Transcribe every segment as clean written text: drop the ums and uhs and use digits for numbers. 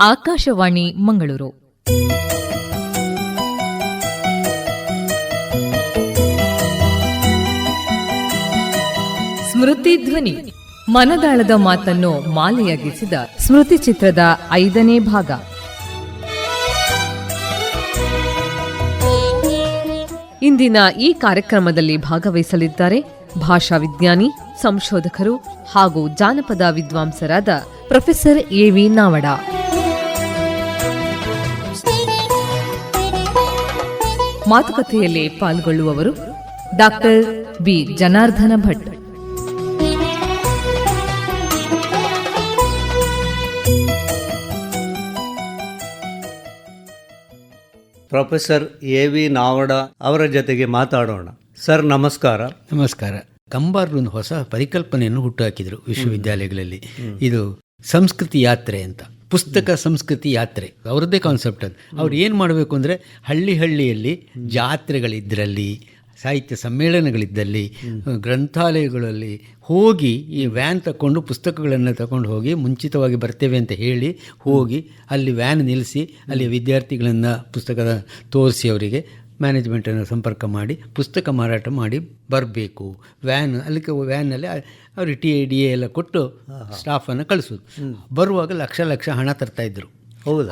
ಆಕಾಶವಾಣಿ ಮಂಗಳೂರು. ಸ್ಮೃತಿ ಧ್ವನಿ, ಮನದಾಳದ ಮಾತನ್ನು ಮಾಲೆಯಾಗಿಸಿದ ಸ್ಮೃತಿ ಚಿತ್ರದ 5ನೇ ಭಾಗ. ಇಂದಿನ ಈ ಕಾರ್ಯಕ್ರಮದಲ್ಲಿ ಭಾಗವಹಿಸಲಿದ್ದಾರೆ ಭಾಷಾ ವಿಜ್ಞಾನಿ, ಸಂಶೋಧಕರು ಹಾಗೂ ಜಾನಪದ ವಿದ್ವಾಂಸರಾದ ಪ್ರೊಫೆಸರ್ ಎ.ವಿ. ನಾವಡ. ಮಾತುಕತೆಯಲ್ಲಿ ಪಾಲ್ಗೊಳ್ಳುವವರು doctor B. Janardhana Bhat. Professor A V. Navada ಅವರ ಜೊತೆಗೆ ಮಾತಾಡೋಣ. ಸರ್ ನಮಸ್ಕಾರ. ನಮಸ್ಕಾರ. ಕಂಬಾರರು ಒಂದು ಹೊಸ ಪರಿಕಲ್ಪನೆಯನ್ನು ಹುಟ್ಟುಹಾಕಿದರು ವಿಶ್ವವಿದ್ಯಾಲಯಗಳಲ್ಲಿ. ಇದು ಸಂಸ್ಕೃತಿ ಯಾತ್ರೆ ಅಂತ, ಪುಸ್ತಕ ಸಂಸ್ಕೃತಿ ಯಾತ್ರೆ ಅವರದ್ದೇ ಕಾನ್ಸೆಪ್ಟ್. ಅದು ಅವ್ರು ಏನು ಮಾಡಬೇಕು ಅಂದರೆ ಹಳ್ಳಿಯಲ್ಲಿ ಜಾತ್ರೆಗಳಿದ್ದರಲ್ಲಿ, ಸಾಹಿತ್ಯ ಸಮ್ಮೇಳನಗಳಿದ್ದಲ್ಲಿ, ಗ್ರಂಥಾಲಯಗಳಲ್ಲಿ ಹೋಗಿ ಈ ವ್ಯಾನ್ ತಗೊಂಡು ಪುಸ್ತಕಗಳನ್ನು ತಗೊಂಡು ಹೋಗಿ ಮುಂಚಿತವಾಗಿ ಬರ್ತೇವೆ ಅಂತ ಹೇಳಿ ಹೋಗಿ ಅಲ್ಲಿ ವ್ಯಾನ್ ನಿಲ್ಲಿಸಿ ಅಲ್ಲಿ ವಿದ್ಯಾರ್ಥಿಗಳನ್ನು ಪುಸ್ತಕದ ತೋರಿಸಿ ಅವರಿಗೆ ಮ್ಯಾನೇಜ್ಮೆಂಟನ್ನು ಸಂಪರ್ಕ ಮಾಡಿ ಪುಸ್ತಕ ಮಾರಾಟ ಮಾಡಿ ಬರಬೇಕು. ವ್ಯಾನಲ್ಲಿ ಅವರು ಟಿ.ಎ.ಡಿ.ಎ ಎಲ್ಲ ಕೊಟ್ಟು ಸ್ಟಾಫನ್ನು ಕಳಿಸೋದು. ಬರುವಾಗ ಲಕ್ಷ ಹಣ ತರ್ತಾಯಿದ್ರು.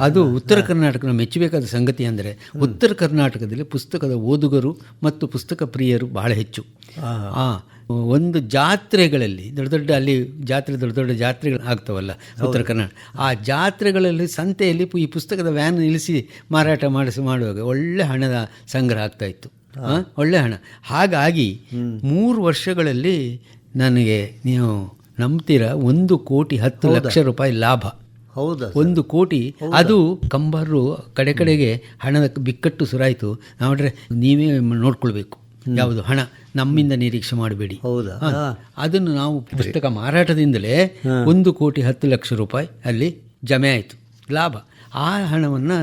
ಅದು ಉತ್ತರ ಕರ್ನಾಟಕದ ಮೆಚ್ಚಬೇಕಾದ ಸಂಗತಿ ಅಂದರೆ ಉತ್ತರ ಕರ್ನಾಟಕದಲ್ಲಿ ಪುಸ್ತಕದ ಓದುಗರು ಮತ್ತು ಪುಸ್ತಕ ಪ್ರಿಯರು ಬಹಳ ಹೆಚ್ಚು. ಒಂದು ಜಾತ್ರೆಗಳಲ್ಲಿ ದೊಡ್ಡ ದೊಡ್ಡ ಜಾತ್ರೆಗಳು ಆಗ್ತಾವಲ್ಲ ಉತ್ತರ ಕರ್ನಾಟಕ, ಆ ಜಾತ್ರೆಗಳಲ್ಲಿ ಸಂತೆಯಲ್ಲಿ ಈ ಪುಸ್ತಕದ ವ್ಯಾನ್ ನಿಲ್ಲಿಸಿ ಮಾರಾಟ ಮಾಡುವಾಗ ಒಳ್ಳೆ ಹಣದ ಸಂಗ್ರಹ ಆಗ್ತಾಯಿತ್ತು, ಒಳ್ಳೆ ಹಣ. ಹಾಗಾಗಿ 3 ವರ್ಷಗಳಲ್ಲಿ ನನಗೆ, ನೀವು ನಂಬ್ತೀರಾ, 1,10,00,000 ರೂಪಾಯಿ ಲಾಭ. 1 ಕೋಟಿ. ಅದು ಕಂಬಾರರು ಕಡೆಗೆ ಹಣದ ಬಿಕ್ಕಟ್ಟು ಸುರಾಯಿತು. ನೋಡ್ರೆ ನೀವೇ ನೋಡ್ಕೊಳ್ಬೇಕು, ಯಾವುದು ಹಣ ನಮ್ಮಿಂದ ನಿರೀಕ್ಷೆ ಮಾಡಬೇಡಿ. ಅದನ್ನು ನಾವು ಪುಸ್ತಕ ಮಾರಾಟದಿಂದಲೇ 1,10,00,000 ರೂಪಾಯಿ ಅಲ್ಲಿ ಜಮೆ ಆಯಿತು ಲಾಭ. ಆ ಹಣವನ್ನು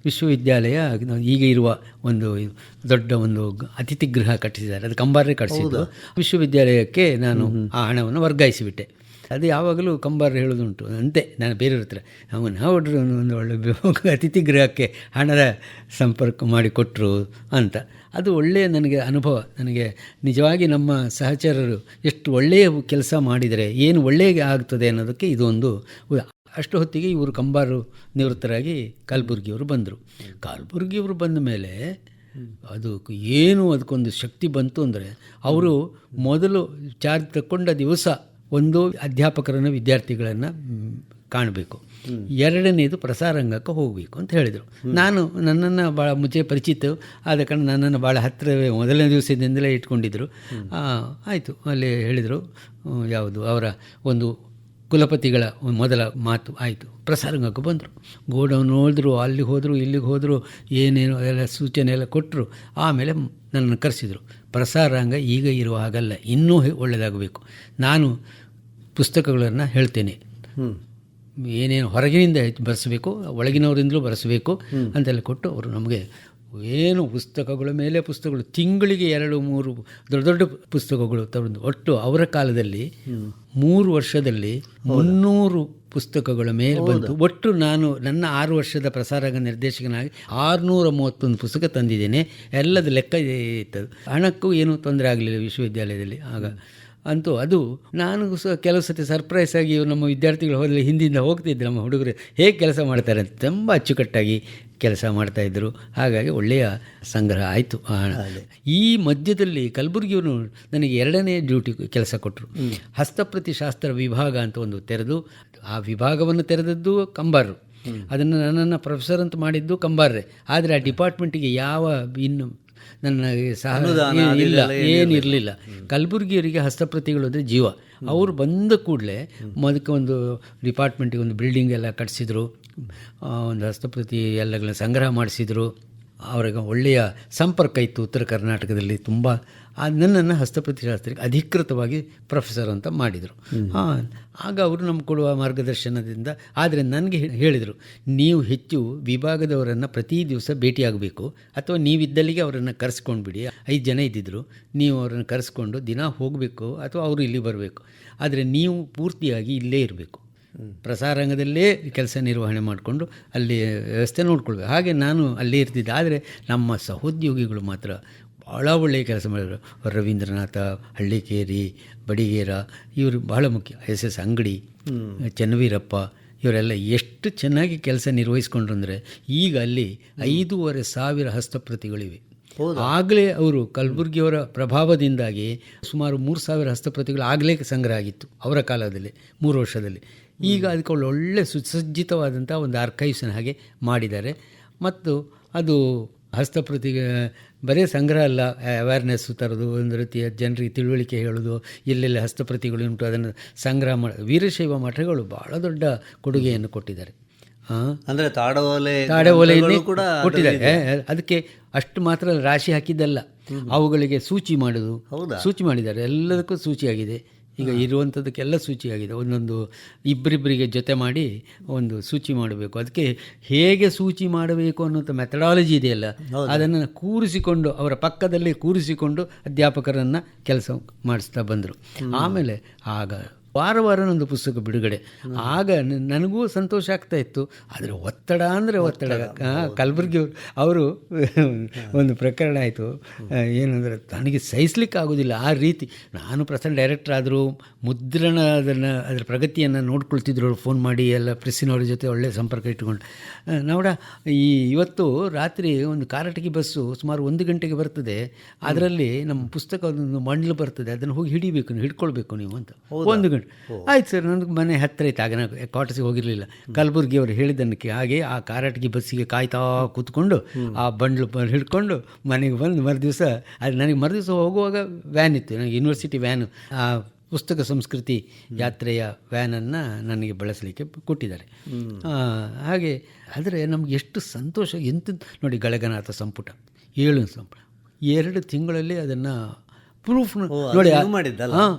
ವಿಶ್ವವಿದ್ಯಾಲಯ ಈಗ ಇರುವ ಒಂದು ದೊಡ್ಡ ಒಂದು ಅತಿಥಿ ಗೃಹ ಕಟ್ಟಿಸಿದ್ದಾರೆ, ಅದು ಕಂಬಾರೇ ಕಟ್ಟಿಸಿದ್ದು. ವಿಶ್ವವಿದ್ಯಾಲಯಕ್ಕೆ ನಾನು ಆ ಹಣವನ್ನು ವರ್ಗಾಯಿಸಿಬಿಟ್ಟೆ. ಅದು ಯಾವಾಗಲೂ ಕಂಬಾರ ಹೇಳೋದುಂಟು ಅಂತೆ, ನಾನು ಬೇರೆಯವ್ರ ಹತ್ರ ಹೊಡ್ರು ಒಂದು ಒಳ್ಳೆ ಅತಿಥಿ ಗೃಹಕ್ಕೆ ಹಣದ ಸಂಪರ್ಕ ಮಾಡಿಕೊಟ್ರು ಅಂತ. ಅದು ಒಳ್ಳೆಯ ನನಗೆ ಅನುಭವ. ನನಗೆ ನಿಜವಾಗಿ ನಮ್ಮ ಸಹಚರರು ಎಷ್ಟು ಒಳ್ಳೆಯ ಕೆಲಸ ಮಾಡಿದರೆ ಏನು ಒಳ್ಳೆಯ ಆಗ್ತದೆ ಅನ್ನೋದಕ್ಕೆ ಇದೊಂದು. ಅಷ್ಟು ಹೊತ್ತಿಗೆ ಇವರು ಕಂಬಾರು ನಿವೃತ್ತರಾಗಿ ಕಲಬುರ್ಗಿಯವರು ಬಂದರು. ಕಲಬುರ್ಗಿಯವರು ಬಂದ ಮೇಲೆ ಅದು ಏನು ಅದಕ್ಕೊಂದು ಶಕ್ತಿ ಬಂತು ಅಂದರೆ, ಅವರು ಮೊದಲು ಚಾರ್ಜ್ ತಗೊಂಡ ದಿವಸ ಒಂದು ಅಧ್ಯಾಪಕರನ್ನು ವಿದ್ಯಾರ್ಥಿಗಳನ್ನು ಕಾಣಬೇಕು, 2ನೇದು ಪ್ರಸಾರಾಂಗಕ್ಕೆ ಹೋಗಬೇಕು ಅಂತ ಹೇಳಿದರು. ನನ್ನನ್ನು ಭಾಳ ಮುಂಚೆ ಪರಿಚಿತ ಆದ ಕಾರಣ ನನ್ನನ್ನು ಭಾಳ ಹತ್ತಿರವೇ ಮೊದಲನೇ ದಿವಸದಿಂದಲೇ ಇಟ್ಕೊಂಡಿದ್ದರು. ಆಯಿತು, ಅಲ್ಲಿ ಹೇಳಿದರು ಯಾವುದು ಅವರ ಒಂದು ಕುಲಪತಿಗಳ ಮೊದಲ ಮಾತು ಆಯಿತು. ಪ್ರಸಾರಾಂಗಕ್ಕೆ ಬಂದರು, ಗೋಡೌನ್ ನೋಡಿದ್ರು, ಅಲ್ಲಿಗೆ ಹೋದರು ಇಲ್ಲಿಗೆ ಹೋದರು, ಏನೇನು ಎಲ್ಲ ಸೂಚನೆ ಎಲ್ಲ ಕೊಟ್ಟರು. ಆಮೇಲೆ ನನ್ನನ್ನು ಕರೆಸಿದರು. ಪ್ರಸಾರಾಂಗ ಈಗ ಇರುವ ಹಾಗಲ್ಲ, ಇನ್ನೂ ಒಳ್ಳೆಯದಾಗಬೇಕು. ನಾನು ಪುಸ್ತಕಗಳನ್ನು ಹೇಳ್ತೇನೆ, ಏನೇನು ಹೊರಗಿನಿಂದ ಬರೆಸಬೇಕು, ಒಳಗಿನವರಿಂದಲೂ ಬರೆಸಬೇಕು ಅಂತೆಲ್ಲ ಕೊಟ್ಟು ಅವರು ನಮಗೆ ಏನು ಪುಸ್ತಕಗಳ ಮೇಲೆ ಪುಸ್ತಕಗಳು, ತಿಂಗಳಿಗೆ 2-3 ದೊಡ್ಡ ಪುಸ್ತಕಗಳು ತಗೊಂಡು, ಒಟ್ಟು ಅವರ ಕಾಲದಲ್ಲಿ 3 ವರ್ಷದಲ್ಲಿ 300 ಪುಸ್ತಕಗಳ ಮೇಲೆ ಬಂತು. ಒಟ್ಟು ನಾನು ನನ್ನ 6 ವರ್ಷದ ಪ್ರಸಾರಾಂಗ ನಿರ್ದೇಶಕನಾಗಿ 631 ಪುಸ್ತಕ ತಂದಿದ್ದೇನೆ. ಎಲ್ಲದ ಲೆಕ್ಕ ಇತ್ತು. ಹಣಕ್ಕೂ ಏನೂ ತೊಂದರೆ ಆಗಲಿಲ್ಲ ವಿಶ್ವವಿದ್ಯಾಲಯದಲ್ಲಿ ಆಗ ಅಂತೂ. ಅದು ನಾನು ಕೆಲವು ಸತಿ ಸರ್ಪ್ರೈಸ್ ಆಗಿ ನಮ್ಮ ವಿದ್ಯಾರ್ಥಿಗಳು ಹೋದಲ್ಲಿ ಹಿಂದಿಂದ ಹೋಗ್ತಿದ್ರು, ನಮ್ಮ ಹುಡುಗರು ಹೇಗೆ ಕೆಲಸ ಮಾಡ್ತಾರೆ ಅಂತ ತುಂಬ ಅಚ್ಚುಕಟ್ಟಾಗಿ ಕೆಲಸ ಮಾಡ್ತಾಯಿದ್ರು. ಹಾಗಾಗಿ ಒಳ್ಳೆಯ ಸಂಗ್ರಹ ಆಯಿತು. ಈ ಮಧ್ಯದಲ್ಲಿ ಕಲಬುರ್ಗಿಯವರು ನನಗೆ 2ನೇ ಡ್ಯೂಟಿ ಕೆಲಸ ಕೊಟ್ಟರು. ಹಸ್ತಪ್ರತಿ ಶಾಸ್ತ್ರ ವಿಭಾಗ ಅಂತ ಒಂದು ತೆರೆದು, ಆ ವಿಭಾಗವನ್ನು ತೆರೆದದ್ದು ಕಂಬಾರರು, ಅದನ್ನು ನನ್ನನ್ನು ಪ್ರೊಫೆಸರ್ ಅಂತ ಮಾಡಿದ್ದು ಕಂಬಾರರೇ. ಆದರೆ ಆ ಡಿಪಾರ್ಟ್ಮೆಂಟಿಗೆ ಯಾವ ಇನ್ನು ನನ್ನ ಏನಿರಲಿಲ್ಲ. ಕಲಬುರ್ಗಿಯವರಿಗೆ ಹಸ್ತಪ್ರತಿಗಳು ಅಂದರೆ ಜೀವ. ಅವರು ಬಂದ ಕೂಡಲೇ ಅದಕ್ಕೆ ಒಂದು ಡಿಪಾರ್ಟ್ಮೆಂಟಿಗೆ ಒಂದು ಬಿಲ್ಡಿಂಗ್ ಎಲ್ಲ ಕಟ್ಟಿಸಿದ್ರು, ಒಂದು ಹಸ್ತಪ್ರತಿ ಎಲ್ಲಗಳನ್ನ ಸಂಗ್ರಹ ಮಾಡಿಸಿದರು. ಅವರಿಗೆ ಒಳ್ಳೆಯ ಸಂಪರ್ಕ ಇತ್ತು ಉತ್ತರ ಕರ್ನಾಟಕದಲ್ಲಿ ತುಂಬ. ನನ್ನನ್ನು ಹಸ್ತಪ್ರತಿ ಶಾಸ್ತ್ರಕ್ಕೆ ಅಧಿಕೃತವಾಗಿ ಪ್ರೊಫೆಸರ್ ಅಂತ ಮಾಡಿದರು. ಆಗ ಅವರು ನಮ್ಗೆ ಕೊಡುವ ಮಾರ್ಗದರ್ಶನದಿಂದ. ಆದರೆ ನನಗೆ ಹೇಳಿದರು, ನೀವು ಹೆಚ್ಚು ವಿಭಾಗದವರನ್ನು ಪ್ರತಿ ದಿವಸ ಭೇಟಿಯಾಗಬೇಕು, ಅಥವಾ ನೀವಿದ್ದಲ್ಲಿಗೆ ಅವರನ್ನು ಕರೆಸ್ಕೊಂಡ್ಬಿಡಿ. 5 ಜನ ಇದ್ದಿದ್ದರು, ನೀವು ಅವರನ್ನು ಕರೆಸ್ಕೊಂಡು ದಿನ ಹೋಗಬೇಕು ಅಥವಾ ಅವರು ಇಲ್ಲಿ ಬರಬೇಕು. ಆದರೆ ನೀವು ಪೂರ್ತಿಯಾಗಿ ಇಲ್ಲೇ ಇರಬೇಕು. ಪ್ರಸಾರಾಂಗದಲ್ಲೇ ಕೆಲಸ ನಿರ್ವಹಣೆ ಮಾಡಿಕೊಂಡು ಅಲ್ಲಿ ವ್ಯವಸ್ಥೆ ನೋಡ್ಕೊಳ್ಬೇಕು. ಹಾಗೆ ನಾನು ಅಲ್ಲೇ ಇರ್ತಿದ್ದೆ. ಆದರೆ ನಮ್ಮ ಸಹೋದ್ಯೋಗಿಗಳು ಮಾತ್ರ ಭಾಳ ಒಳ್ಳೆಯ ಕೆಲಸ ಮಾಡಿದರು. ರವೀಂದ್ರನಾಥ, ಹಳ್ಳಿಕೇರಿ, ಬಡಿಗೇರ, ಇವರು ಬಹಳ ಮುಖ್ಯ. SS ಅಂಗಡಿ, ಚೆನ್ನವೀರಪ್ಪ, ಇವರೆಲ್ಲ ಎಷ್ಟು ಚೆನ್ನಾಗಿ ಕೆಲಸ ನಿರ್ವಹಿಸ್ಕೊಂಡ್ರು ಅಂದರೆ ಈಗ ಅಲ್ಲಿ 5,500 ಹಸ್ತಪ್ರತಿಗಳಿವೆ. ಆಗಲೇ ಅವರು ಕಲಬುರ್ಗಿಯವರ ಪ್ರಭಾವದಿಂದಾಗಿ ಸುಮಾರು 3,000 ಹಸ್ತಪ್ರತಿಗಳು ಆಗಲೇ ಸಂಗ್ರಹ ಆಗಿತ್ತು ಅವರ ಕಾಲದಲ್ಲಿ, 3 ವರ್ಷದಲ್ಲಿ. ಈಗ ಅದಕ್ಕೆ ಒಳ್ಳೆ ಸುಸಜ್ಜಿತವಾದಂಥ ಒಂದು ಆರ್ಕೈವ್ಸನ್ನು ಹಾಗೆ ಮಾಡಿದ್ದಾರೆ. ಮತ್ತು ಅದು ಹಸ್ತಪ್ರತಿಗೆ ಬರೀ ಸಂಗ್ರಹ ಅಲ್ಲ, ಅವೇರ್ನೆಸ್ಸು ತರೋದು, ಒಂದು ರೀತಿಯ ಜನರಿಗೆ ತಿಳುವಳಿಕೆ ಹೇಳೋದು, ಎಲ್ಲೆಲ್ಲಿ ಹಸ್ತಪ್ರತಿಗಳು ಉಂಟು ಅದನ್ನು ಸಂಗ್ರಹ ಮಾಡಿ ವೀರಶೈವ ಮಠಗಳು ಭಾಳ ದೊಡ್ಡ ಕೊಡುಗೆಯನ್ನು ಕೊಟ್ಟಿದ್ದಾರೆ. ಅಂದರೆ ತಾಡೋಲೆಯನ್ನೇ ಕೊಟ್ಟಿದ್ದಾರೆ. ಅದಕ್ಕೆ ಅಷ್ಟು ಮಾತ್ರ ರಾಶಿ ಹಾಕಿದ್ದಲ್ಲ, ಅವುಗಳಿಗೆ ಸೂಚಿ ಮಾಡೋದು, ಸೂಚಿ ಮಾಡಿದ್ದಾರೆ. ಎಲ್ಲದಕ್ಕೂ ಸೂಚಿಯಾಗಿದೆ. ಈಗ ಇರುವಂಥದ್ದಕ್ಕೆಲ್ಲ ಸೂಚಿಯಾಗಿದೆ. ಒಂದೊಂದು ಇಬ್ಬರಿಬ್ಬರಿಗೆ ಜೊತೆ ಮಾಡಿ ಒಂದು ಸೂಚಿ ಮಾಡಬೇಕು. ಅದಕ್ಕೆ ಹೇಗೆ ಸೂಚಿ ಮಾಡಬೇಕು ಅನ್ನೋಂಥ ಮೆಥಡಾಲಜಿ ಇದೆಯಲ್ಲ, ಅದನ್ನು ಕೂರಿಸಿಕೊಂಡು ಅವರ ಪಕ್ಕದಲ್ಲಿ ಕೂರಿಸಿಕೊಂಡು ಅಧ್ಯಾಪಕರನ್ನು ಕೆಲಸ ಮಾಡಿಸ್ತಾ ಬಂದರು. ಆಮೇಲೆ ಆಗ ವಾರ ಒಂದು ಪುಸ್ತಕ ಬಿಡುಗಡೆ. ಆಗ ನನಗೂ ಸಂತೋಷ ಆಗ್ತಾ ಇತ್ತು. ಆದರೆ ಒತ್ತಡ ಅಂದರೆ ಒತ್ತಡ. ಕಲಬುರ್ಗಿ ಅವರು ಒಂದು ಪ್ರಕರಣ ಆಯಿತು. ಏನಂದರೆ ನನಗೆ ಸಹಿಸ್ಲಿಕ್ಕೆ ಆಗೋದಿಲ್ಲ ಆ ರೀತಿ. ನಾನು ಪ್ರಸನ್ನ ಡೈರೆಕ್ಟರ್ ಆದರೂ ಮುದ್ರಣ ಅದರ ಪ್ರಗತಿಯನ್ನು ನೋಡ್ಕೊಳ್ತಿದ್ರು. ಅವರು ಫೋನ್ ಮಾಡಿ ಎಲ್ಲ ಪ್ರೆಸ್ಸಿನವ್ರ ಜೊತೆ ಒಳ್ಳೆಯ ಸಂಪರ್ಕ ಇಟ್ಟುಕೊಂಡು ನೋಡ ಇವತ್ತು ರಾತ್ರಿ ಒಂದು ಕಾರಟಗಿ ಬಸ್ಸು ಸುಮಾರು 1 ಗಂಟೆಗೆ ಬರ್ತದೆ. ಅದರಲ್ಲಿ ನಮ್ಮ ಪುಸ್ತಕ ಒಂದು ಮಂಡಲು ಬರ್ತದೆ, ಅದನ್ನು ಹೋಗಿ ಹಿಡಿಬೇಕು, ನೀವು ಹಿಡ್ಕೊಳ್ಬೇಕು ನೀವು ಅಂತ. 1 ಗಂಟೆ ಆಯ್ತು ಸರ್. ನನಗೆ ಮನೆ ಹತ್ತಿರ ಇತ್ತು, ಆಗ ನಾನು ಕ್ವಾರ್ಟರ್ಸಿಗೆ ಹೋಗಿರಲಿಲ್ಲ. ಕಲಬುರ್ಗಿ ಅವರು ಹೇಳಿದ್ದಕ್ಕೆ ಹಾಗೆ ಆ ಕಾರಟಗಿ ಬಸ್ಸಿಗೆ ಕಾಯ್ತಾ ಕೂತ್ಕೊಂಡು ಆ ಬಂಡ್ಲು ಹಿಡ್ಕೊಂಡು ಮನೆಗೆ ಬಂದು ಮರುದಿವಸ ಅದು ನನಗೆ ಮರುದಿವಸ ಹೋಗುವಾಗ ವ್ಯಾನ್ ಇತ್ತು, ನನಗೆ ಯೂನಿವರ್ಸಿಟಿ ವ್ಯಾನು. ಆ ಪುಸ್ತಕ ಸಂಸ್ಕೃತಿ ಯಾತ್ರೆಯ ವ್ಯಾನನ್ನು ನನಗೆ ಬಳಸಲಿಕ್ಕೆ ಕೊಟ್ಟಿದ್ದಾರೆ. ಹಾಗೆ ಆದರೆ ನಮ್ಗೆ ಎಷ್ಟು ಸಂತೋಷ. ನೋಡಿ, ಗಳಗನಾಥ ಸಂಪುಟ 7 ಸಂಪುಟ 2 ತಿಂಗಳಲ್ಲಿ ಅದನ್ನು ಪ್ರೂಫ್ ನೋಡಿ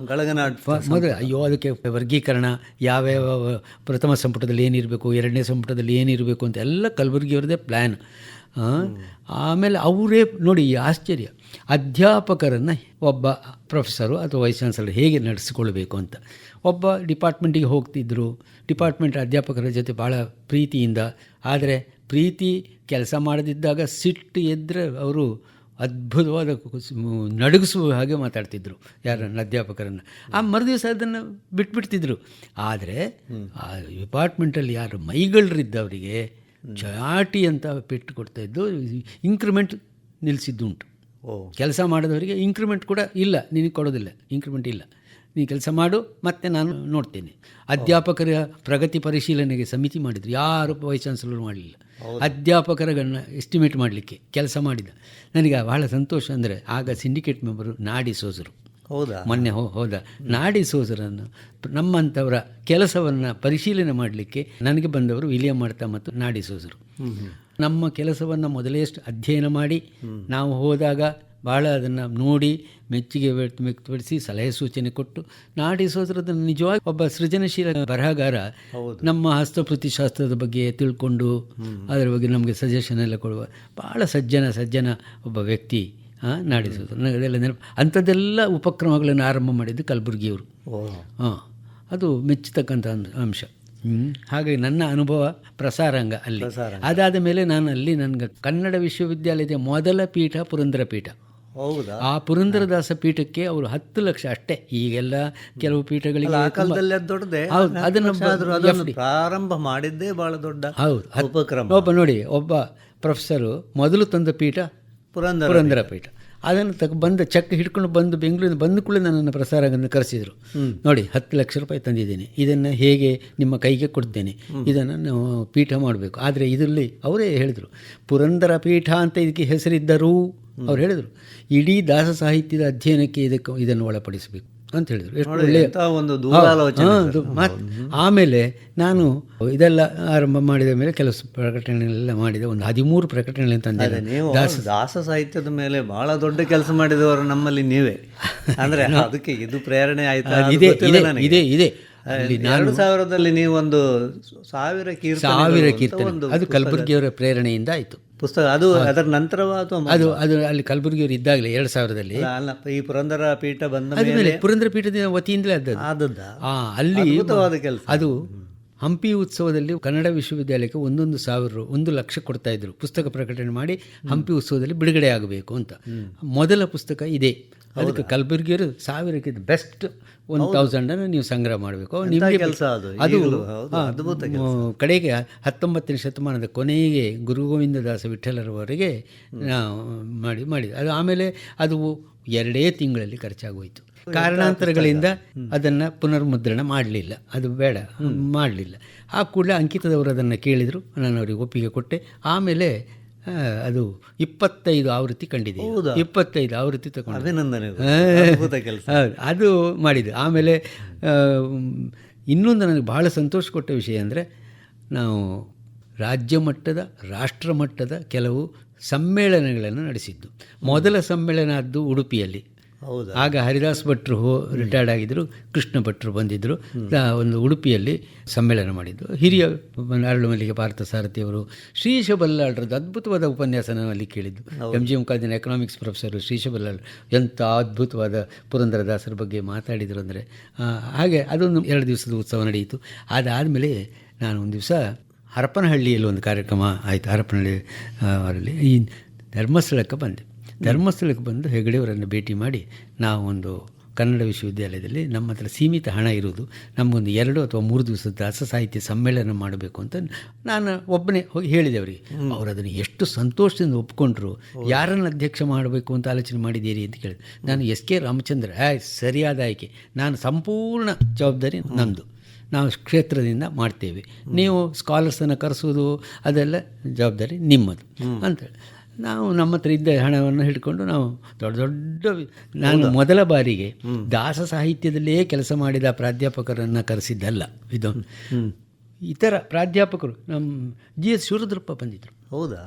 ಮೊದಲು. ಅಯ್ಯೋ, ಅದಕ್ಕೆ ವರ್ಗೀಕರಣ, ಯಾವ್ಯಾವ ಪ್ರಥಮ ಸಂಪುಟದಲ್ಲಿ ಏನಿರಬೇಕು, 2ನೇ ಸಂಪುಟದಲ್ಲಿ ಏನಿರಬೇಕು ಅಂತ ಎಲ್ಲ ಕಲಬುರ್ಗಿಯವ್ರದ್ದೇ ಪ್ಲ್ಯಾನ್. ಆಮೇಲೆ ಅವರೇ ನೋಡಿ ಆಶ್ಚರ್ಯ, ಅಧ್ಯಾಪಕರನ್ನು ಒಬ್ಬ ಪ್ರೊಫೆಸರು ಅಥವಾ ವೈಸ್ ಚಾನ್ಸಲರ್ ಹೇಗೆ ನಡೆಸಿಕೊಳ್ಬೇಕು ಅಂತ. ಒಬ್ಬ ಡಿಪಾರ್ಟ್ಮೆಂಟಿಗೆ ಹೋಗ್ತಿದ್ದರು, ಡಿಪಾರ್ಟ್ಮೆಂಟ್ ಅಧ್ಯಾಪಕರ ಜೊತೆ ಭಾಳ ಪ್ರೀತಿಯಿಂದ. ಆದರೆ ಪ್ರೀತಿ ಕೆಲಸ ಮಾಡದಿದ್ದಾಗ ಸಿಟ್ಟು ಎದ್ದರೆ ಅವರು ಅದ್ಭುತವಾದ ನಡುಗಿಸುವ ಹಾಗೆ ಮಾತಾಡ್ತಿದ್ರು ಯಾರನ್ನು, ಅಧ್ಯಾಪಕರನ್ನು. ಆ ಮರುದಿವಸ ಅದನ್ನು ಬಿಟ್ಬಿಡ್ತಿದ್ರು. ಆದರೆ ಆ ಡಿಪಾರ್ಟ್ಮೆಂಟಲ್ಲಿ ಯಾರು ಮೈಗಳರಿದ್ದವರಿಗೆ ಚಾಟಿ ಅಂತ ಪೆಟ್ಟು ಕೊಡ್ತಾಯಿದ್ದು, ಇಂಕ್ರಿಮೆಂಟ್ ನಿಲ್ಲಿಸಿದ್ದುಂಟು. ಕೆಲಸ ಮಾಡಿದವರಿಗೆ ಇಂಕ್ರಿಮೆಂಟ್ ಕೂಡ ಇಲ್ಲ, ನಿನಗೆ ಕೊಡೋದಿಲ್ಲ, ಇಂಕ್ರಿಮೆಂಟ್ ಇಲ್ಲ, ನೀನು ಕೆಲಸ ಮಾಡು ಮತ್ತೆ ನಾನು ನೋಡ್ತೇನೆ. ಅಧ್ಯಾಪಕರ ಪ್ರಗತಿ ಪರಿಶೀಲನೆಗೆ ಸಮಿತಿ ಮಾಡಿದರು, ಯಾರು ವೈಸ್ ಚಾನ್ಸಲರ್ ಮಾಡಲಿಲ್ಲ. ಅಧ್ಯಾಪಕರನ್ನು ಎಸ್ಟಿಮೇಟ್ ಮಾಡಲಿಕ್ಕೆ ಕೆಲಸ ಮಾಡಿದ. ನನಗೆ ಬಹಳ ಸಂತೋಷ ಅಂದರೆ ಆಗ ಸಿಂಡಿಕೇಟ್ ಮೆಂಬರು ನಾಡಿ ಸೋಜರು. ಮೊನ್ನೆ ಹೋದ ನಾಡಿ ಸೋಜರನ್ನು ನಮ್ಮಂಥವರ ಕೆಲಸವನ್ನು ಪರಿಶೀಲನೆ ಮಾಡಲಿಕ್ಕೆ ನನಗೆ ಬಂದವರು ವಿಲಿಯಂ ಮಾಡ್ತಾ ಮತ್ತು ನಾಡಿ ಸೋಜರು. ನಮ್ಮ ಕೆಲಸವನ್ನು ಮೊದಲೇಷ್ಟು ಅಧ್ಯಯನ ಮಾಡಿ ನಾವು ಹೋದಾಗ ಭಾಳ ಅದನ್ನು ನೋಡಿ ಮೆಚ್ಚುಗೆ ವ್ಯಕ್ತಪಡಿಸಿ ಸಲಹೆ ಸೂಚನೆ ಕೊಟ್ಟು ನಾಡಿ ಸೋದರದ ನಿಜವಾಗಿ ಒಬ್ಬ ಸೃಜನಶೀಲ ಬರಹಗಾರ. ನಮ್ಮ ಹಸ್ತಪ್ರತಿ ಶಾಸ್ತ್ರದ ಬಗ್ಗೆ ತಿಳ್ಕೊಂಡು ಅದರ ಬಗ್ಗೆ ನಮಗೆ ಸಜೆಷನ್ ಎಲ್ಲ ಕೊಡುವ ಭಾಳ ಸಜ್ಜನ ಒಬ್ಬ ವ್ಯಕ್ತಿ ನಾಡಿ ಸೋದರ. ಅದೆಲ್ಲ ನೆನಪು. ಅಂಥದ್ದೆಲ್ಲ ಉಪಕ್ರಮಗಳನ್ನು ಆರಂಭ ಮಾಡಿದ್ದು ಕಲಬುರ್ಗಿಯವರು. ಅದು ಮೆಚ್ಚತಕ್ಕಂಥ ಅಂಶ. ಹಾಗಾಗಿ ನನ್ನ ಅನುಭವ ಪ್ರಸಾರಾಂಗ ಅಲ್ಲಿ. ಅದಾದ ಮೇಲೆ ನಾನು ಅಲ್ಲಿ ನನಗೆ ಕನ್ನಡ ವಿಶ್ವವಿದ್ಯಾಲಯದ ಮೊದಲ ಪೀಠ ಪುರಂದರ ಪೀಠ. ಆ ಪುರಂದರದಾಸ ಪೀಠಕ್ಕೆ ಅವರು 10 ಲಕ್ಷ ಅಷ್ಟೇ. ಈಗೆಲ್ಲ ಕೆಲವು ಪೀಠಗಳಿಗೆ ಅದನ್ನು ಪ್ರಾರಂಭ ಮಾಡಿದ್ದೇ ಬಹಳ ದೊಡ್ಡ ಉಪಕ್ರಮ. ನೋಡಿ, ಒಬ್ಬ ಪ್ರೊಫೆಸರು ಮೊದಲು ತಂದ ಪೀಠ ಪುರಂದರ ಪೀಠ. ಅದನ್ನು ಬಂದ ಚೆಕ್ ಹಿಡ್ಕೊಂಡು ಬಂದು ಬೆಂಗಳೂರಿನ ಬಂದ ಕೂಡಲೇ ನನ್ನನ್ನು ಪ್ರಸಾರಾಂಗದಿಂದ ಕರೆಸಿದರು. ನೋಡಿ, 10 ಲಕ್ಷ ರೂಪಾಯಿ ತಂದಿದ್ದೀನಿ, ಇದನ್ನು ಹೇಗೆ ನಿಮ್ಮ ಕೈಗೆ ಕೊಡ್ತೇನೆ, ಇದನ್ನು ನಾವು ಪೀಠ ಮಾಡಬೇಕು. ಆದರೆ ಇದರಲ್ಲಿ ಅವರೇ ಹೇಳಿದರು, ಪುರಂದರ ಪೀಠ ಅಂತ ಇದಕ್ಕೆ ಹೆಸರಿದ್ದರೂ ಅವ್ರು ಹೇಳಿದರು, ಇಡೀ ದಾಸ ಸಾಹಿತ್ಯದ ಅಧ್ಯಯನಕ್ಕೆ ಇದನ್ನು ಒಳಪಡಿಸಬೇಕು ಅಂತ ಹೇಳಿದರು. ಎಷ್ಟು ಒಳ್ಳೆಯ ಒಂದು ಮಾತು. ಆಮೇಲೆ ನಾನು ಇದೆಲ್ಲ ಆರಂಭ ಮಾಡಿದ ಮೇಲೆ ಕೆಲವು ಪ್ರಕಟಣೆಗಳೆಲ್ಲ ಮಾಡಿದೆ. ಒಂದು 13 ಪ್ರಕಟಣೆಗಳನ್ನು ತಂದೆ. ದಾಸ ಸಾಹಿತ್ಯದ ಮೇಲೆ ಬಹಳ ದೊಡ್ಡ ಕೆಲಸ ಮಾಡಿದವರು ನಮ್ಮಲ್ಲಿ ನೀವೇ. ಅಂದರೆ ಅದಕ್ಕೆ ಇದು ಪ್ರೇರಣೆ ಆಯ್ತಾ? ಇದೆ. 2000ರಲ್ಲಿ ನೀವು ಒಂದು 1000 ಕೀರ್ತನೆ, ಅದು ಕಲಬುರ್ಗಿಯವರ ಪ್ರೇರಣೆಯಿಂದ ಆಯಿತು ಪುಸ್ತಕ. ಅದು ಅದರ ನಂತರವಾ ಅಥವಾ ಅದು ಅಲ್ಲಿ ಕಲಬುರ್ಗಿಯವರು ಇದ್ದಾಗಲೇ 2000ರಲ್ಲಿ ಅಲ್ಲ, ಈ ಪುರಂದರ ಪೀಠ ಬಂದ ಮೇಲೆ ಪುರಂದರ ಪೀಠದ ವತಿಯಿಂದಲೇ ಅಲ್ಲಿ ಕೆಲಸ. ಅದು ಹಂಪಿ ಉತ್ಸವದಲ್ಲಿ ಕನ್ನಡ ವಿಶ್ವವಿದ್ಯಾಲಯಕ್ಕೆ 1 ಲಕ್ಷ ಕೊಡ್ತಾ ಇದ್ರು, ಪುಸ್ತಕ ಪ್ರಕಟಣೆ ಮಾಡಿ ಹಂಪಿ ಉತ್ಸವದಲ್ಲಿ ಬಿಡುಗಡೆ ಆಗಬೇಕು ಅಂತ. ಮೊದಲ ಪುಸ್ತಕ ಇದೆ. ಅದಕ್ಕೆ ಕಲಬುರಗಿಯವರು 1000ಕ್ಕೆ ಬೆಸ್ಟ್ 1000 ನೀವು ಸಂಗ್ರಹ ಮಾಡಬೇಕು. ನಿಮಗೆ ಅದು ಕಡೆಗೆ 19ನೇ ಶತಮಾನದ ಕೊನೆಗೆ ಗುರು ಗೋವಿಂದದಾಸ ವಿಠಲರವರೆಗೆ ನಾವು ಮಾಡಿದ್ದು. ಅದು ಆಮೇಲೆ ಅದು 2 ತಿಂಗಳಲ್ಲಿ ಖರ್ಚಾಗೋಯಿತು. ಕಾರಣಾಂತರಗಳಿಂದ ಅದನ್ನು ಪುನರ್ಮುದ್ರಣ ಮಾಡಲಿಲ್ಲ, ಅದು ಬೇಡ ಮಾಡಲಿಲ್ಲ. ಆ ಕೂಡಲೇ ಅಂಕಿತದವರು ಅದನ್ನು ಕೇಳಿದರು, ನಾನು ಅವರಿಗೆ ಒಪ್ಪಿಗೆ ಕೊಟ್ಟೆ. ಆಮೇಲೆ ಅದು 25 ಆವೃತ್ತಿ ಕಂಡಿದೆ. 25 ಆವೃತ್ತಿ ತಗೊಂಡು ಅದು ಮಾಡಿದ್ದು. ಆಮೇಲೆ ಇನ್ನೊಂದು ನನಗೆ ಬಹಳ ಸಂತೋಷ ಕೊಟ್ಟ ವಿಷಯ ಅಂದರೆ, ನಾವು ರಾಜ್ಯ ಮಟ್ಟದ ರಾಷ್ಟ್ರ ಮಟ್ಟದ ಕೆಲವು ಸಮ್ಮೇಳನಗಳನ್ನು ನಡೆಸಿದ್ದು. ಮೊದಲ ಸಮ್ಮೇಳನ ಆದ್ದು ಉಡುಪಿಯಲ್ಲಿ. ಆಗ ಹರಿದಾಸ್ ಭಟ್ರು ರಿಟೈರ್ಡ್ ಆಗಿದ್ದರು, ಕೃಷ್ಣ ಭಟ್ರು ಬಂದಿದ್ದರು. ಒಂದು ಉಡುಪಿಯಲ್ಲಿ ಸಮ್ಮೇಳನ ಮಾಡಿದ್ದು. ಹಿರಿಯ ಅರಳುಮಲ್ಲಿಗೆ ಪಾರ್ಥಸಾರಥಿಯವರು, ಶ್ರೀಶ ಬಲ್ಲಾಳರದ್ದು ಅದ್ಭುತವಾದ ಉಪನ್ಯಾಸ ನಾನು ಅಲ್ಲಿ ಕೇಳಿದ್ದು. MGM ಕಾಲೇಜಿನ ಎಕನಾಮಿಕ್ಸ್ ಪ್ರೊಫೆಸರು ಶ್ರೀಶ ಬಲ್ಲಾಳ್ ಎಂಥ ಅದ್ಭುತವಾದ ಪುರಂದರದಾಸರ ಬಗ್ಗೆ ಮಾತಾಡಿದರು ಅಂದರೆ. ಹಾಗೆ ಅದೊಂದು 2 ದಿವಸದ ಉತ್ಸವ ನಡೆಯಿತು. ಅದಾದಮೇಲೆ ನಾನು ಒಂದು ದಿವಸ ಹರಪನಹಳ್ಳಿಯಲ್ಲಿ ಒಂದು ಕಾರ್ಯಕ್ರಮ ಆಯಿತು. ಹರಪನಹಳ್ಳಿ ಅವರಲ್ಲಿ ಈ ಧರ್ಮಸ್ಥಳಕ್ಕೆ ಬಂದೆ. ಧರ್ಮಸ್ಥಳಕ್ಕೆ ಬಂದು ಹೆಗಡೆಯವರನ್ನು ಭೇಟಿ ಮಾಡಿ, ನಾವು ಒಂದು ಕನ್ನಡ ವಿಶ್ವವಿದ್ಯಾಲಯದಲ್ಲಿ ನಮ್ಮ ಹತ್ರ ಸೀಮಿತ ಹಣ ಇರೋದು, ನಮಗೊಂದು 2 ಅಥವಾ 3 ದಿವಸದ ದಾಸ ಸಾಹಿತ್ಯ ಸಮ್ಮೇಳನ ಮಾಡಬೇಕು ಅಂತ ನಾನು ಒಬ್ಬನೇ ಹೋಗಿ ಹೇಳಿದೆ ಅವರಿಗೆ. ಅವರು ಅದನ್ನು ಎಷ್ಟು ಸಂತೋಷದಿಂದ ಒಪ್ಕೊಂಡ್ರು. ಯಾರನ್ನು ಅಧ್ಯಕ್ಷ ಮಾಡಬೇಕು ಅಂತ ಆಲೋಚನೆ ಮಾಡಿದ್ದೀರಿ ಅಂತ ಕೇಳಿದೆ. ನಾನು SK ರಾಮಚಂದ್ರ, ಸರಿಯಾದ ಆಯ್ಕೆ, ನಾನು ಸಂಪೂರ್ಣ ಜವಾಬ್ದಾರಿ ನಮ್ಮದು, ನಾವು ಕ್ಷೇತ್ರದಿಂದ ಮಾಡ್ತೇವೆ, ನೀವು ಸ್ಕಾಲರ್ಸನ್ನು ಕರೆಸೋದು ಅದೆಲ್ಲ ಜವಾಬ್ದಾರಿ ನಿಮ್ಮದು ಅಂತೇಳಿ ನಾವು ನಮ್ಮ ಹತ್ರ ಇದ್ದ ಹಣವನ್ನು ಹಿಡ್ಕೊಂಡು ನಾವು ನಾನು ಮೊದಲ ಬಾರಿಗೆ ದಾಸ ಸಾಹಿತ್ಯದಲ್ಲೇ ಕೆಲಸ ಮಾಡಿದ ಪ್ರಾಧ್ಯಾಪಕರನ್ನು ಕರೆಸಿದ್ದಲ್ಲ. ಇದು ಇತರ ಪ್ರಾಧ್ಯಾಪಕರು, ನಮ್ಮ GS ಶಿವರುದ್ರಪ್ಪ ಬಂದಿದ್ದರು. ಹೌದಾ?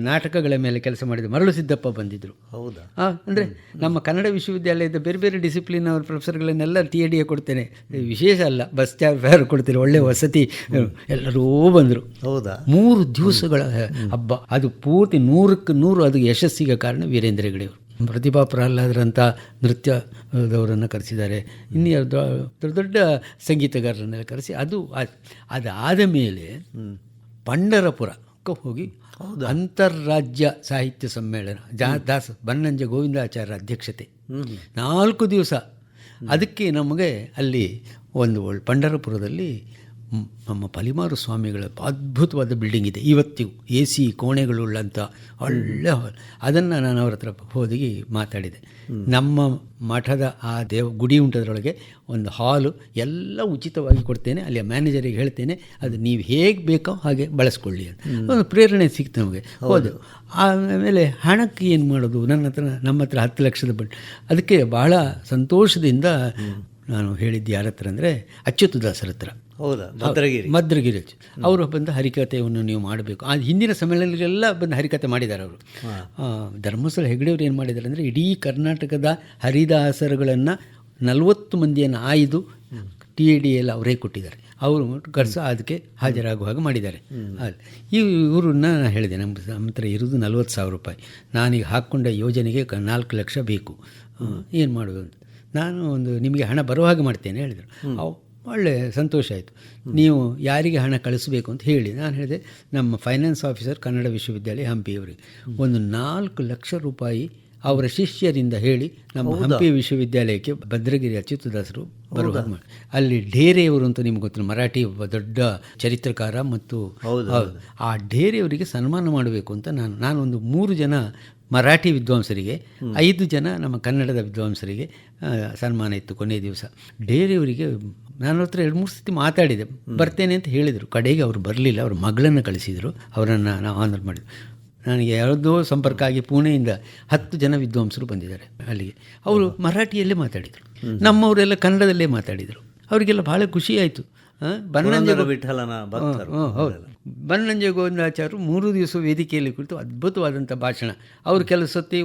ನಾಟಕಗಳ ಮೇಲೆ ಕೆಲಸ ಮಾಡಿದ ಮರಳು ಸಿದ್ದಪ್ಪ ಬಂದಿದ್ದರು. ಹೌದಾ? ಅಂದರೆ ನಮ್ಮ ಕನ್ನಡ ವಿಶ್ವವಿದ್ಯಾಲಯದ ಬೇರೆ ಬೇರೆ ಡಿಸಿಪ್ಲಿನ್ ಅವ್ರ ಪ್ರೊಫೆಸರ್ಗಳನ್ನೆಲ್ಲ TAD ಕೊಡ್ತೇನೆ, ವಿಶೇಷ ಅಲ್ಲ, ಬಸ್ ಫೇರ್ ಕೊಡ್ತೇನೆ, ಒಳ್ಳೆ ವಸತಿ, ಎಲ್ಲರೂ ಬಂದರು. ಹೌದಾ? 3 ದಿವಸಗಳ ಹಬ್ಬ. ಅದು ಪೂರ್ತಿ 100ಕ್ಕೆ 100 ಅದು ಯಶಸ್ಸಿಗೆ ಕಾರಣ ವೀರೇಂದ್ರ ಹೆಗಡೆಯವರು. ಪ್ರತಿಭಾ ಪ್ರಹ್ಲಾದರಂಥ ನೃತ್ಯದವರನ್ನು ಕರೆಸಿದ್ದಾರೆ, ಇನ್ನು ದೊಡ್ಡ ದೊಡ್ಡ ಸಂಗೀತಗಾರರನ್ನೆಲ್ಲ ಕರೆಸಿ ಅದಾದ ಮೇಲೆ ಪಂಢರಪುರಕ್ಕೆ ಹೋಗಿ ಅಂತಾರಾಜ್ಯ ಸಾಹಿತ್ಯ ಸಮ್ಮೇಳನ, ಬನ್ನಂಜೆ ಗೋವಿಂದಾಚಾರ್ಯ ಅಧ್ಯಕ್ಷತೆ, 4 ದಿವಸ. ಅದಕ್ಕೆ ನಮಗೆ ಅಲ್ಲಿ ಒಂದು ಪಂಢರಪುರದಲ್ಲಿ ನಮ್ಮ ಪಲಿಮಾರು ಸ್ವಾಮಿಗಳ ಅದ್ಭುತವಾದ ಬಿಲ್ಡಿಂಗ್ ಇದೆ ಇವತ್ತಿಗೂ, AC ಕೋಣೆಗಳುಳ್ಳಂಥ ಒಳ್ಳೆ ಹಾಲ್. ಅದನ್ನು ನಾನು ಅವ್ರ ಹತ್ರ ಹೋಗಿ ಮಾತಾಡಿದೆ. ನಮ್ಮ ಮಠದ ಆ ಗುಡಿ ಉಂಟದ್ರೊಳಗೆ ಒಂದು ಹಾಲು ಎಲ್ಲ ಉಚಿತವಾಗಿ ಕೊಡ್ತೇನೆ, ಅಲ್ಲಿ ಮ್ಯಾನೇಜರಿಗೆ ಹೇಳ್ತೇನೆ, ಅದು ನೀವು ಹೇಗೆ ಬೇಕೋ ಹಾಗೆ ಬಳಸ್ಕೊಳ್ಳಿ ಅಂತ ಒಂದು ಪ್ರೇರಣೆ ಸಿಕ್ತು ನಮಗೆ. ಹೌದು. ಆಮೇಲೆ ಹಣಕ್ಕೆ ಏನು ಮಾಡೋದು, ನಮ್ಮ ಹತ್ರ 10 ಲಕ್ಷದ ಬಡ್ಡಿ. ಅದಕ್ಕೆ ಬಹಳ ಸಂತೋಷದಿಂದ ನಾನು ಹೇಳಿದ್ದು ಯಾರ ಹತ್ರ ಅಂದರೆ ಅಚ್ಯುತದಾಸರ ಹತ್ರ. ಹೌದಾ? ಮದ್ರಗಿರಿ ಅವರು ಬಂದು ಹರಿಕಥೆಯನ್ನು ನೀವು ಮಾಡಬೇಕು. ಆ ಹಿಂದಿನ ಸಮ್ಮೇಳನಗಳೆಲ್ಲ ಬಂದು ಹರಿಕಥೆ ಮಾಡಿದ್ದಾರೆ ಅವರು. ಧರ್ಮಸ್ಥಳ ಹೆಗಡೆಯವರು ಏನು ಮಾಡಿದ್ದಾರೆ ಅಂದರೆ, ಇಡೀ ಕರ್ನಾಟಕದ ಹರಿದಾಸರುಗಳನ್ನು 40 ಮಂದಿಯನ್ನು ಆಯ್ದು TAD ಎಲ್ಲ ಅವರೇ ಕೊಟ್ಟಿದ್ದಾರೆ. ಅವರು ಕರ್ಸ ಅದಕ್ಕೆ ಹಾಜರಾಗುವ ಹಾಗೆ ಮಾಡಿದ್ದಾರೆ. ಇವ್ರನ್ನ ನಾನು ಹೇಳಿದೆ, ನಮ್ಮ ಹತ್ರ ಇರೋದು 40,000 ರೂಪಾಯಿ, ನಾನೀಗ ಹಾಕ್ಕೊಂಡ ಯೋಜನೆಗೆ 4 ಲಕ್ಷ ಬೇಕು, ಏನು ಮಾಡೋದು ಅಂತ. ನಾನು ನಿಮಗೆ ಹಣ ಬರುವ ಹಾಗೆ ಮಾಡ್ತೇನೆ ಹೇಳಿದರು. ಒಳ್ಳೆ ಸಂತೋಷ ಆಯಿತು. ನೀವು ಯಾರಿಗೆ ಹಣ ಕಳಿಸಬೇಕು ಅಂತ ಹೇಳಿ. ನಾನು ಹೇಳಿದೆ, ನಮ್ಮ ಫೈನಾನ್ಸ್ ಆಫೀಸರ್ ಕನ್ನಡ ವಿಶ್ವವಿದ್ಯಾಲಯ ಹಂಪಿಯವರಿಗೆ ಒಂದು 4 ಲಕ್ಷ ರೂಪಾಯಿ ಅವರ ಶಿಷ್ಯರಿಂದ ಹೇಳಿ ನಮ್ಮ ಹಂಪಿ ವಿಶ್ವವಿದ್ಯಾಲಯಕ್ಕೆ ಭದ್ರಗಿರಿ ಅಚ್ಯುತದಾಸರು ಬರುವ ಅಲ್ಲಿ ಢೇರೆಯವರು ಅಂತ ನಿಮ್ಗೆ ಗೊತ್ತಿಲ್ಲ, ಮರಾಠಿ ಒಬ್ಬ ದೊಡ್ಡ ಚರಿತ್ರಕಾರ ಮತ್ತು ಆ ಢೇರೆಯವರಿಗೆ ಸನ್ಮಾನ ಮಾಡಬೇಕು ಅಂತ ನಾನೊಂದು 3 ಜನ ಮರಾಠಿ ವಿದ್ವಾಂಸರಿಗೆ, 5 ಜನ ನಮ್ಮ ಕನ್ನಡದ ವಿದ್ವಾಂಸರಿಗೆ ಸನ್ಮಾನ ಇತ್ತು ಕೊನೆಯ ದಿವಸ. ಢೇರೆಯವರಿಗೆ ನಾನು ಹತ್ರ 2-3 ಸತಿ ಮಾತಾಡಿದೆ, ಬರ್ತೇನೆ ಅಂತ ಹೇಳಿದರು. ಕಡೆಗೆ ಅವರು ಬರಲಿಲ್ಲ, ಅವ್ರ ಮಗಳನ್ನು ಕಳಿಸಿದರು, ಅವರನ್ನು ನಾವು ಆನರ್ ಮಾಡಿದ್ವಿ. ನನಗೆ ಯಾವುದೋ ಸಂಪರ್ಕ ಆಗಿ ಪುಣೆಯಿಂದ 10 ಜನ ವಿದ್ವಾಂಸರು ಬಂದಿದ್ದಾರೆ ಅಲ್ಲಿಗೆ. ಅವರು ಮರಾಠಿಯಲ್ಲೇ ಮಾತಾಡಿದರು, ನಮ್ಮವರೆಲ್ಲ ಕನ್ನಡದಲ್ಲೇ ಮಾತಾಡಿದರು. ಅವರಿಗೆಲ್ಲ ಭಾಳ ಖುಷಿ ಆಯಿತು. ವಿಠಲನ ಭಕ್ತರು. ಹೌದು, ಬನ್ನಂಜೆ ಗೋವಿಂದಾಚಾರ್ಯರು 3 ದಿವಸ ವೇದಿಕೆಯಲ್ಲಿ ಕುರಿತು ಅದ್ಭುತವಾದಂಥ ಭಾಷಣ. ಅವರು ಕೆಲವು ಸತಿ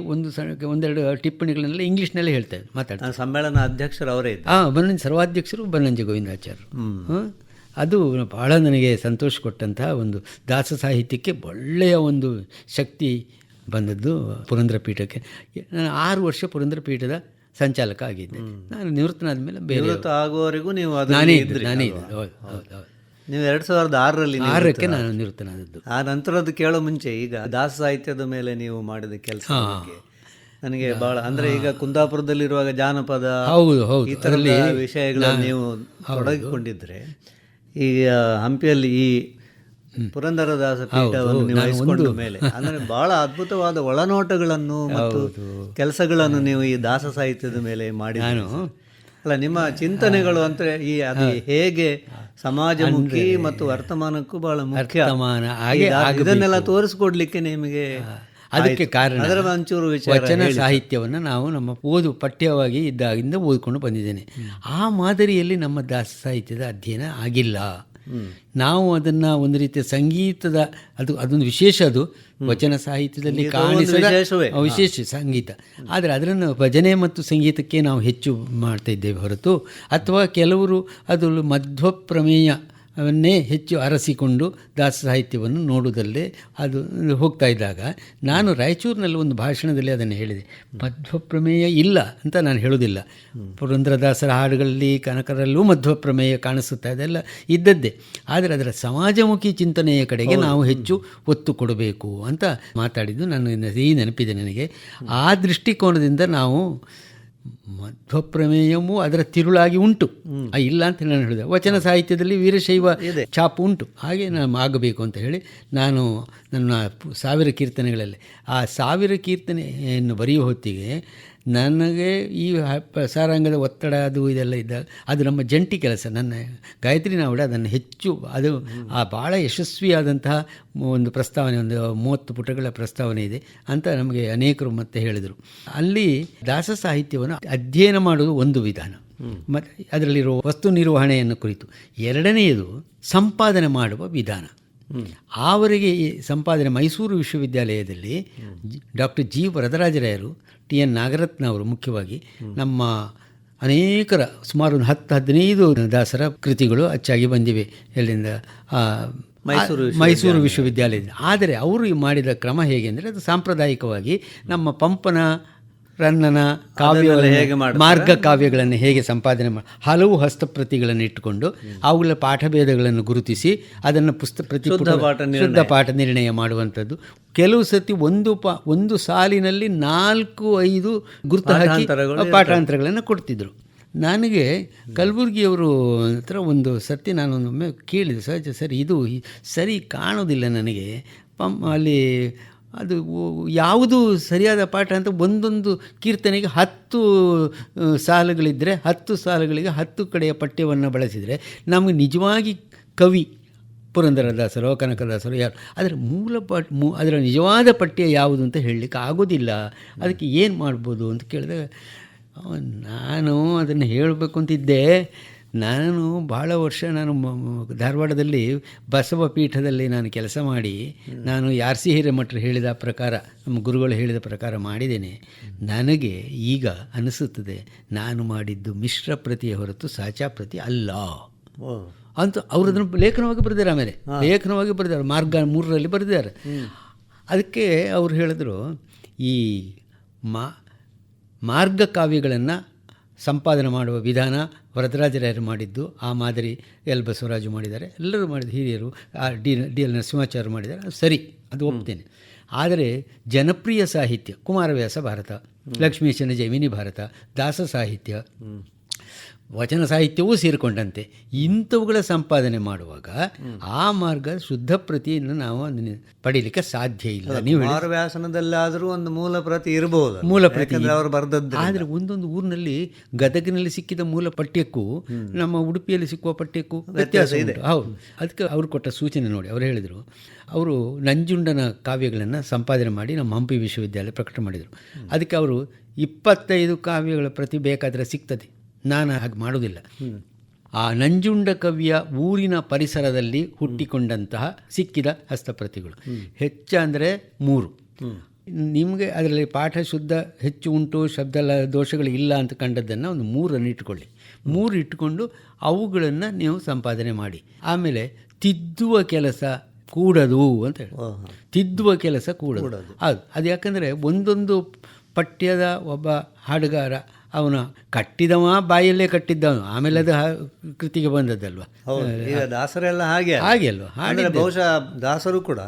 ಒಂದೆರಡು ಟಿಪ್ಪಣಿಗಳನ್ನೆಲ್ಲ ಇಂಗ್ಲೀಷ್ನಲ್ಲೇ ಮಾತಾಡ್ತಾರೆ. ಸಮ್ಮೇಳನ ಅಧ್ಯಕ್ಷರು ಅವರೇ. ಸರ್ವಾಧ್ಯಕ್ಷರು ಬನ್ನಂಜೆ ಗೋವಿಂದಾಚಾರ್ಯರು. ಅದು ಭಾಳ ನನಗೆ ಸಂತೋಷ ಕೊಟ್ಟಂತಹ ಒಂದು ದಾಸ ಸಾಹಿತ್ಯಕ್ಕೆ ಒಳ್ಳೆಯ ಒಂದು ಶಕ್ತಿ ಬಂದದ್ದು ಪುರಂದರ ಪೀಠಕ್ಕೆ. ನಾನು 6 ವರ್ಷ ಪುರಂದರ ಪೀಠದ ಸಂಚಾಲಕ ಆಗಿದ್ದೆ. ನಾನು ನಿವೃತ್ತನಾದ ಮೇಲೆ ಬೇರೆ ಆಗುವವರೆಗೂ ನೀವು ನಾನೇ ಇದ್ದೆ. ಹೌದು. ನೀವು 2006ರಲ್ಲಿ 6ಕ್ಕೆ ನಾನು ನಿವೃತ್ತನಾದದ್ದು. ಆ ನಂತರದ್ದು ಕೇಳೋ ಮುಂಚೆ ಈಗ ದಾಸ ಸಾಹಿತ್ಯದ ಮೇಲೆ ನೀವು ಮಾಡಿದ ಕೆಲಸ ನನಗೆ ಬಹಳ ಅಂದ್ರೆ ಈಗ ಕುಂದಾಪುರದಲ್ಲಿರುವಾಗ ಜಾನಪದ ಹೌದು ಹೌದು ಈ ಥರದ ವಿಷಯಗಳನ್ನು ನೀವು ತೊಡಗಿಕೊಂಡಿದ್ರೆ ಈಗ ಹಂಪಿಯಲ್ಲಿ ಈ ಪುರಂದರದಾಸ ಪೀಠವನ್ನು ನೀವು ವಹಿಸಿಕೊಂಡ ಮೇಲೆ ಅಂದ್ರೆ ಬಹಳ ಅದ್ಭುತವಾದ ಒಳನೋಟಗಳನ್ನು ಮತ್ತು ಕೆಲಸಗಳನ್ನು ನೀವು ಈ ದಾಸ ಸಾಹಿತ್ಯದ ಮೇಲೆ ಮಾಡಿ ಅಲ್ಲ ನಿಮ್ಮ ಚಿಂತನೆಗಳು ಅಂದ್ರೆ ಈ ಅದು ಹೇಗೆ ಸಮಾಜಮುಖಿ ಮತ್ತು ವರ್ತಮಾನಕ್ಕೂ ಬಹಳ ಮುಖ್ಯ. ಇದನ್ನೆಲ್ಲ ತೋರಿಸ್ಕೊಡ್ಲಿಕ್ಕೆ ನಿಮಗೆ ಅದಕ್ಕೆ ಕಾರಣ ಅದರ ಒಂಚೂರು ವಚನ ಸಾಹಿತ್ಯವನ್ನು ನಾವು ನಮ್ಮ ಪಠ್ಯವಾಗಿ ಇದ್ದಾಗಿಂದ ಓದ್ಕೊಂಡು ಬಂದಿದ್ದೇನೆ. ಆ ಮಾದರಿಯಲ್ಲಿ ನಮ್ಮ ದಾಸ ಸಾಹಿತ್ಯದ ಅಧ್ಯಯನ ಆಗಿಲ್ಲ. ನಾವು ಅದನ್ನು ಒಂದು ರೀತಿಯ ಸಂಗೀತದ ಅದೊಂದು ವಿಶೇಷ, ಅದು ವಚನ ಸಾಹಿತ್ಯದಲ್ಲಿ ಕಾಣಿಸದ ವಿಶೇಷ ಸಂಗೀತ. ಆದರೆ ಅದನ್ನು ಭಜನೆ ಮತ್ತು ಸಂಗೀತಕ್ಕೆ ನಾವು ಹೆಚ್ಚು ಮಾಡ್ತಾ ಇದ್ದೇವೆ ಹೊರತು, ಅಥವಾ ಕೆಲವರು ಅದು ಮಧ್ವಪ್ರಮೇಯವನ್ನೇ ಹೆಚ್ಚು ಅರಸಿಕೊಂಡು ದಾಸ ಸಾಹಿತ್ಯವನ್ನು ನೋಡುವುದಲ್ಲೇ ಅದು ಹೋಗ್ತಾ ಇದ್ದಾಗ, ನಾನು ರಾಯಚೂರಿನಲ್ಲಿ ಒಂದು ಭಾಷಣದಲ್ಲಿ ಅದನ್ನು ಹೇಳಿದೆ. ಮಧ್ವಪ್ರಮೇಯ ಇಲ್ಲ ಅಂತ ನಾನು ಹೇಳೋದಿಲ್ಲ. ಪುರಂದರದಾಸರ ಹಾಡುಗಳಲ್ಲಿ ಕನಕರಲ್ಲೂ ಮಧ್ವಪ್ರಮೇಯ ಕಾಣಿಸುತ್ತಾ ಇದೆಲ್ಲ ಇದ್ದದ್ದೇ. ಆದರೆ ಅದರ ಸಮಾಜಮುಖಿ ಚಿಂತನೆಯ ಕಡೆಗೆ ನಾವು ಹೆಚ್ಚು ಒತ್ತು ಕೊಡಬೇಕು ಅಂತ ಮಾತಾಡಿದ್ದು ನನ್ನ ಈ ನೆನಪಿದೆ ನನಗೆ. ಆ ದೃಷ್ಟಿಕೋನದಿಂದ ನಾವು ಮಧ್ವಪ್ರಮೇಯವೂ ಅದರ ತಿರುಳಾಗಿ ಉಂಟು, ಇಲ್ಲ ಅಂತ ನಾನು ಹೇಳಿದೆ. ವಚನ ಸಾಹಿತ್ಯದಲ್ಲಿ ವೀರಶೈವ ಛಾಪು ಉಂಟು, ಹಾಗೆ ನಾನು ಆಗಬೇಕು ಅಂತ ಹೇಳಿ ನಾನು ನನ್ನ 1000 ಕೀರ್ತನೆಗಳಲ್ಲಿ ಆ 1000 ಕೀರ್ತನೆಯನ್ನು ಬರೆಯುವ ಹೊತ್ತಿಗೆ ನನಗೆ ಈ ಸಾರಾಂಗದ ಒತ್ತಡ ಅದು ಇದೆಲ್ಲ ಇದ್ದಾಗ ಅದು ನಮ್ಮ ಜಂಟಿ ಕೆಲಸ. ನನ್ನ ಗಾಯತ್ರಿ ನಾವುಡೆ ಅದನ್ನು ಹೆಚ್ಚು ಅದು ಭಾಳ ಯಶಸ್ವಿಯಾದಂತಹ ಒಂದು ಪ್ರಸ್ತಾವನೆ, ಒಂದು 30 ಪುಟಗಳ ಪ್ರಸ್ತಾವನೆ ಇದೆ ಅಂತ ನಮಗೆ ಅನೇಕರು ಮತ್ತೆ ಹೇಳಿದರು. ಅಲ್ಲಿ ದಾಸ ಸಾಹಿತ್ಯವನ್ನು ಅಧ್ಯಯನ ಮಾಡುವುದು ಒಂದು ವಿಧಾನ, ಮತ್ತು ಅದರಲ್ಲಿರುವ ವಸ್ತು ನಿರ್ವಹಣೆಯನ್ನು ಕುರಿತು. ಎರಡನೆಯದು ಸಂಪಾದನೆ ಮಾಡುವ ವಿಧಾನ. ಆವರೆಗೆ ಈ ಸಂಪಾದನೆ ಮೈಸೂರು ವಿಶ್ವವಿದ್ಯಾಲಯದಲ್ಲಿ ಡಾಕ್ಟರ್ ಜಿ ವರದರಾಜರಾಯರು, ಟಿ ಎನ್ ನಾಗರತ್ನ ಅವರು ಮುಖ್ಯವಾಗಿ ನಮ್ಮ ಅನೇಕರ ಸುಮಾರು 10-15 ದಾಸರ ಕೃತಿಗಳು ಅಚ್ಚಾಗಿ ಬಂದಿವೆ. ಎಲ್ಲಿಂದ? ಮೈಸೂರು ವಿಶ್ವವಿದ್ಯಾಲಯದಿಂದ. ಆದರೆ ಅವರು ಮಾಡಿದ ಕ್ರಮ ಹೇಗೆ ಅಂದರೆ, ಅದು ಸಾಂಪ್ರದಾಯಿಕವಾಗಿ ನಮ್ಮ ಪಂಪನ, ರನ್ನನ ಮಾರ್ಗ ಕಾವ್ಯಗಳನ್ನು ಹೇಗೆ ಸಂಪಾದನೆ ಹಲವು ಹಸ್ತಪ್ರತಿಗಳನ್ನು ಇಟ್ಟುಕೊಂಡು ಅವುಗಳ ಪಾಠಭೇದಗಳನ್ನು ಗುರುತಿಸಿ ಅದನ್ನು ಶುದ್ಧ ಪಾಠ ನಿರ್ಣಯ ಮಾಡುವಂಥದ್ದು. ಕೆಲವು ಸತಿ ಒಂದು ಸಾಲಿನಲ್ಲಿ 4-5 ಗುರುತು ಹಾಕಿ ಪಾಠಾಂತರಗಳನ್ನು ಕೊಡ್ತಿದ್ರು. ನನಗೆ ಕಲಬುರ್ಗಿಯವರು ಹತ್ರ ಒಂದು ಸರ್ತಿ ನಾನೊಂದೊಮ್ಮೆ ಕೇಳಿದೆ, ಸರ್ ಇದು ಸರಿ ಕಾಣೋದಿಲ್ಲ ನನಗೆ, ಅಲ್ಲಿ ಅದು ಯಾವುದು ಸರಿಯಾದ ಪಾಠ ಅಂತ. ಒಂದೊಂದು ಕೀರ್ತನೆಗೆ 10 ಸಾಲುಗಳಿದ್ದರೆ 10 ಸಾಲುಗಳಿಗೆ 10 ಕಡೆಯ ಪಠ್ಯವನ್ನು ಬಳಸಿದರೆ ನಮಗೆ ನಿಜವಾಗಿ ಕವಿ ಪುರಂದರದಾಸರೋ ಕನಕದಾಸರೋ ಯಾರು, ಅದರ ಅದರ ನಿಜವಾದ ಪಠ್ಯ ಯಾವುದು ಅಂತ ಹೇಳಲಿಕ್ಕೆ ಆಗೋದಿಲ್ಲ. ಅದಕ್ಕೆ ಏನು ಮಾಡ್ಬೋದು ಅಂತ ಕೇಳಿದಾಗ ನಾನು ಅದನ್ನು ಹೇಳಬೇಕು ಅಂತಿದ್ದೆ. ನಾನು ಭಾಳ ವರ್ಷ ಧಾರವಾಡದಲ್ಲಿ ಬಸವ ಪೀಠದಲ್ಲಿ ನಾನು ಕೆಲಸ ಮಾಡಿ, ನಾನು RC ಹಿರೇಮಠರು ಹೇಳಿದ ಪ್ರಕಾರ, ನಮ್ಮ ಗುರುಗಳು ಹೇಳಿದ ಪ್ರಕಾರ ಮಾಡಿದ್ದೇನೆ. ನನಗೆ ಈಗ ಅನಿಸುತ್ತದೆ ನಾನು ಮಾಡಿದ್ದು ಮಿಶ್ರ ಪ್ರತಿಯ ಹೊರತು ಸಾಚಾ ಪ್ರತಿ ಅಲ್ಲ ಅಂತ. ಅವರು ಅದನ್ನು ಲೇಖನವಾಗಿ ಬರೆದಿದ್ದಾರೆ. ಆಮೇಲೆ ಲೇಖನವಾಗಿ ಬರೆದಿದ್ದಾರೆ, ಮಾರ್ಗ 3ರಲ್ಲಿ ಬರೆದಿದ್ದಾರೆ. ಅದಕ್ಕೆ ಅವರು ಹೇಳಿದ್ರು, ಈ ಮಾರ್ಗ ಕಾವ್ಯಗಳನ್ನು ಸಂಪಾದನೆ ಮಾಡುವ ವಿಧಾನ ವರದರಾಜರಾಯರು ಮಾಡಿದ್ದು, ಆ ಮಾದರಿ ಎಲ್ ಬಸವರಾಜು ಮಾಡಿದ್ದಾರೆ, ಎಲ್ಲರೂ ಮಾಡಿದ ಹಿರಿಯರು, ಡಿ.ಎಲ್. ನರಸಿಂಹಾಚಾರ್ಯರು ಮಾಡಿದ್ದಾರೆ. ಸರಿ, ಅದು ಒಪ್ತೇನೆ. ಆದರೆ ಜನಪ್ರಿಯ ಸಾಹಿತ್ಯ, ಕುಮಾರವ್ಯಾಸ ಭಾರತ, ಲಕ್ಷ್ಮೀಶನ ಜೈಮಿನಿ ಭಾರತ, ದಾಸ ಸಾಹಿತ್ಯ, ವಚನ ಸಾಹಿತ್ಯವೂ ಸೇರಿಕೊಂಡಂತೆ ಇಂಥವುಗಳ ಸಂಪಾದನೆ ಮಾಡುವಾಗ ಆ ಮಾರ್ಗ ಶುದ್ಧ ಪ್ರತಿಯನ್ನು ನಾವು ಅದನ್ನು ಪಡೀಲಿಕ್ಕೆ ಸಾಧ್ಯ ಇಲ್ಲ. ನೀವು ಕುಮಾರವ್ಯಾಸನದಲ್ಲಾದರೂ ಒಂದು ಮೂಲ ಪ್ರತಿ ಇರಬಹುದು, ಮೂಲ ಪ್ರತಿ ಅವರು ಬರೆದದ್ದು. ಆದರೆ ಒಂದೊಂದು ಊರಿನಲ್ಲಿ ಗದಗಿನಲ್ಲಿ ಸಿಕ್ಕಿದ ಮೂಲ ಪಠ್ಯಕ್ಕೂ ನಮ್ಮ ಉಡುಪಿಯಲ್ಲಿ ಸಿಕ್ಕುವ ಪಠ್ಯಕ್ಕೂ ವ್ಯತ್ಯಾಸ ಇದೆ. ಹೌದು, ಅದಕ್ಕೆ ಅವರು ಕೊಟ್ಟ ಸೂಚನೆ ನೋಡಿ, ಅವರು ಹೇಳಿದರು, ಅವರು ನಂಜುಂಡನ ಕಾವ್ಯಗಳನ್ನು ಸಂಪಾದನೆ ಮಾಡಿ ನಮ್ಮ ಹಂಪಿ ವಿಶ್ವವಿದ್ಯಾಲಯ ಪ್ರಕಟ ಮಾಡಿದರು. ಅದಕ್ಕೆ ಅವರು 25 ಕಾವ್ಯಗಳ ಪ್ರತಿ ಬೇಕಾದರೆ ಸಿಗ್ತದೆ, ನಾನು ಹಾಗೆ ಮಾಡೋದಿಲ್ಲ. ಆ ನಂಜುಂಡ ಕವಿಯ ಊರಿನ ಪರಿಸರದಲ್ಲಿ ಹುಟ್ಟಿಕೊಂಡಂತಹ ಸಿಕ್ಕಿದ ಹಸ್ತಪ್ರತಿಗಳು ಹೆಚ್ಚಂದರೆ 3. ನಿಮಗೆ ಅದರಲ್ಲಿ ಪಾಠ ಶುದ್ಧ ಹೆಚ್ಚು ಉಂಟು, ಶಬ್ದ ದೋಷಗಳು ಇಲ್ಲ ಅಂತ ಕಂಡದ್ದನ್ನು ಒಂದು 3 ಇಟ್ಕೊಳ್ಳಿ. 3 ಇಟ್ಟುಕೊಂಡು ಅವುಗಳನ್ನು ನೀವು ಸಂಪಾದನೆ ಮಾಡಿ. ಆಮೇಲೆ ತಿದ್ದುವ ಕೆಲಸ ಕೂಡದು ಅಂತ ಹೇಳಿ, ತಿದ್ದುವ ಕೆಲಸ ಕೂಡದು. ಅದು ಯಾಕಂದರೆ ಒಂದೊಂದು ಪಠ್ಯದ ಒಬ್ಬ ಹಾಡುಗಾರ ಅವನ ಕಟ್ಟಿದವ ಬಾಯಲ್ಲೇ ಕಟ್ಟಿದ್ದವನು, ಆಮೇಲೆ ಅದು ಕೃತಿಗೆ ಬಂದದ್ದಲ್ವ. ಹೌದು, ಈಗ ದಾಸರೆಲ್ಲ ಹಾಗೆ ಅಲ್ವ. ಅಂದರೆ ಬಹುಶಃ ದಾಸರು ಕೂಡ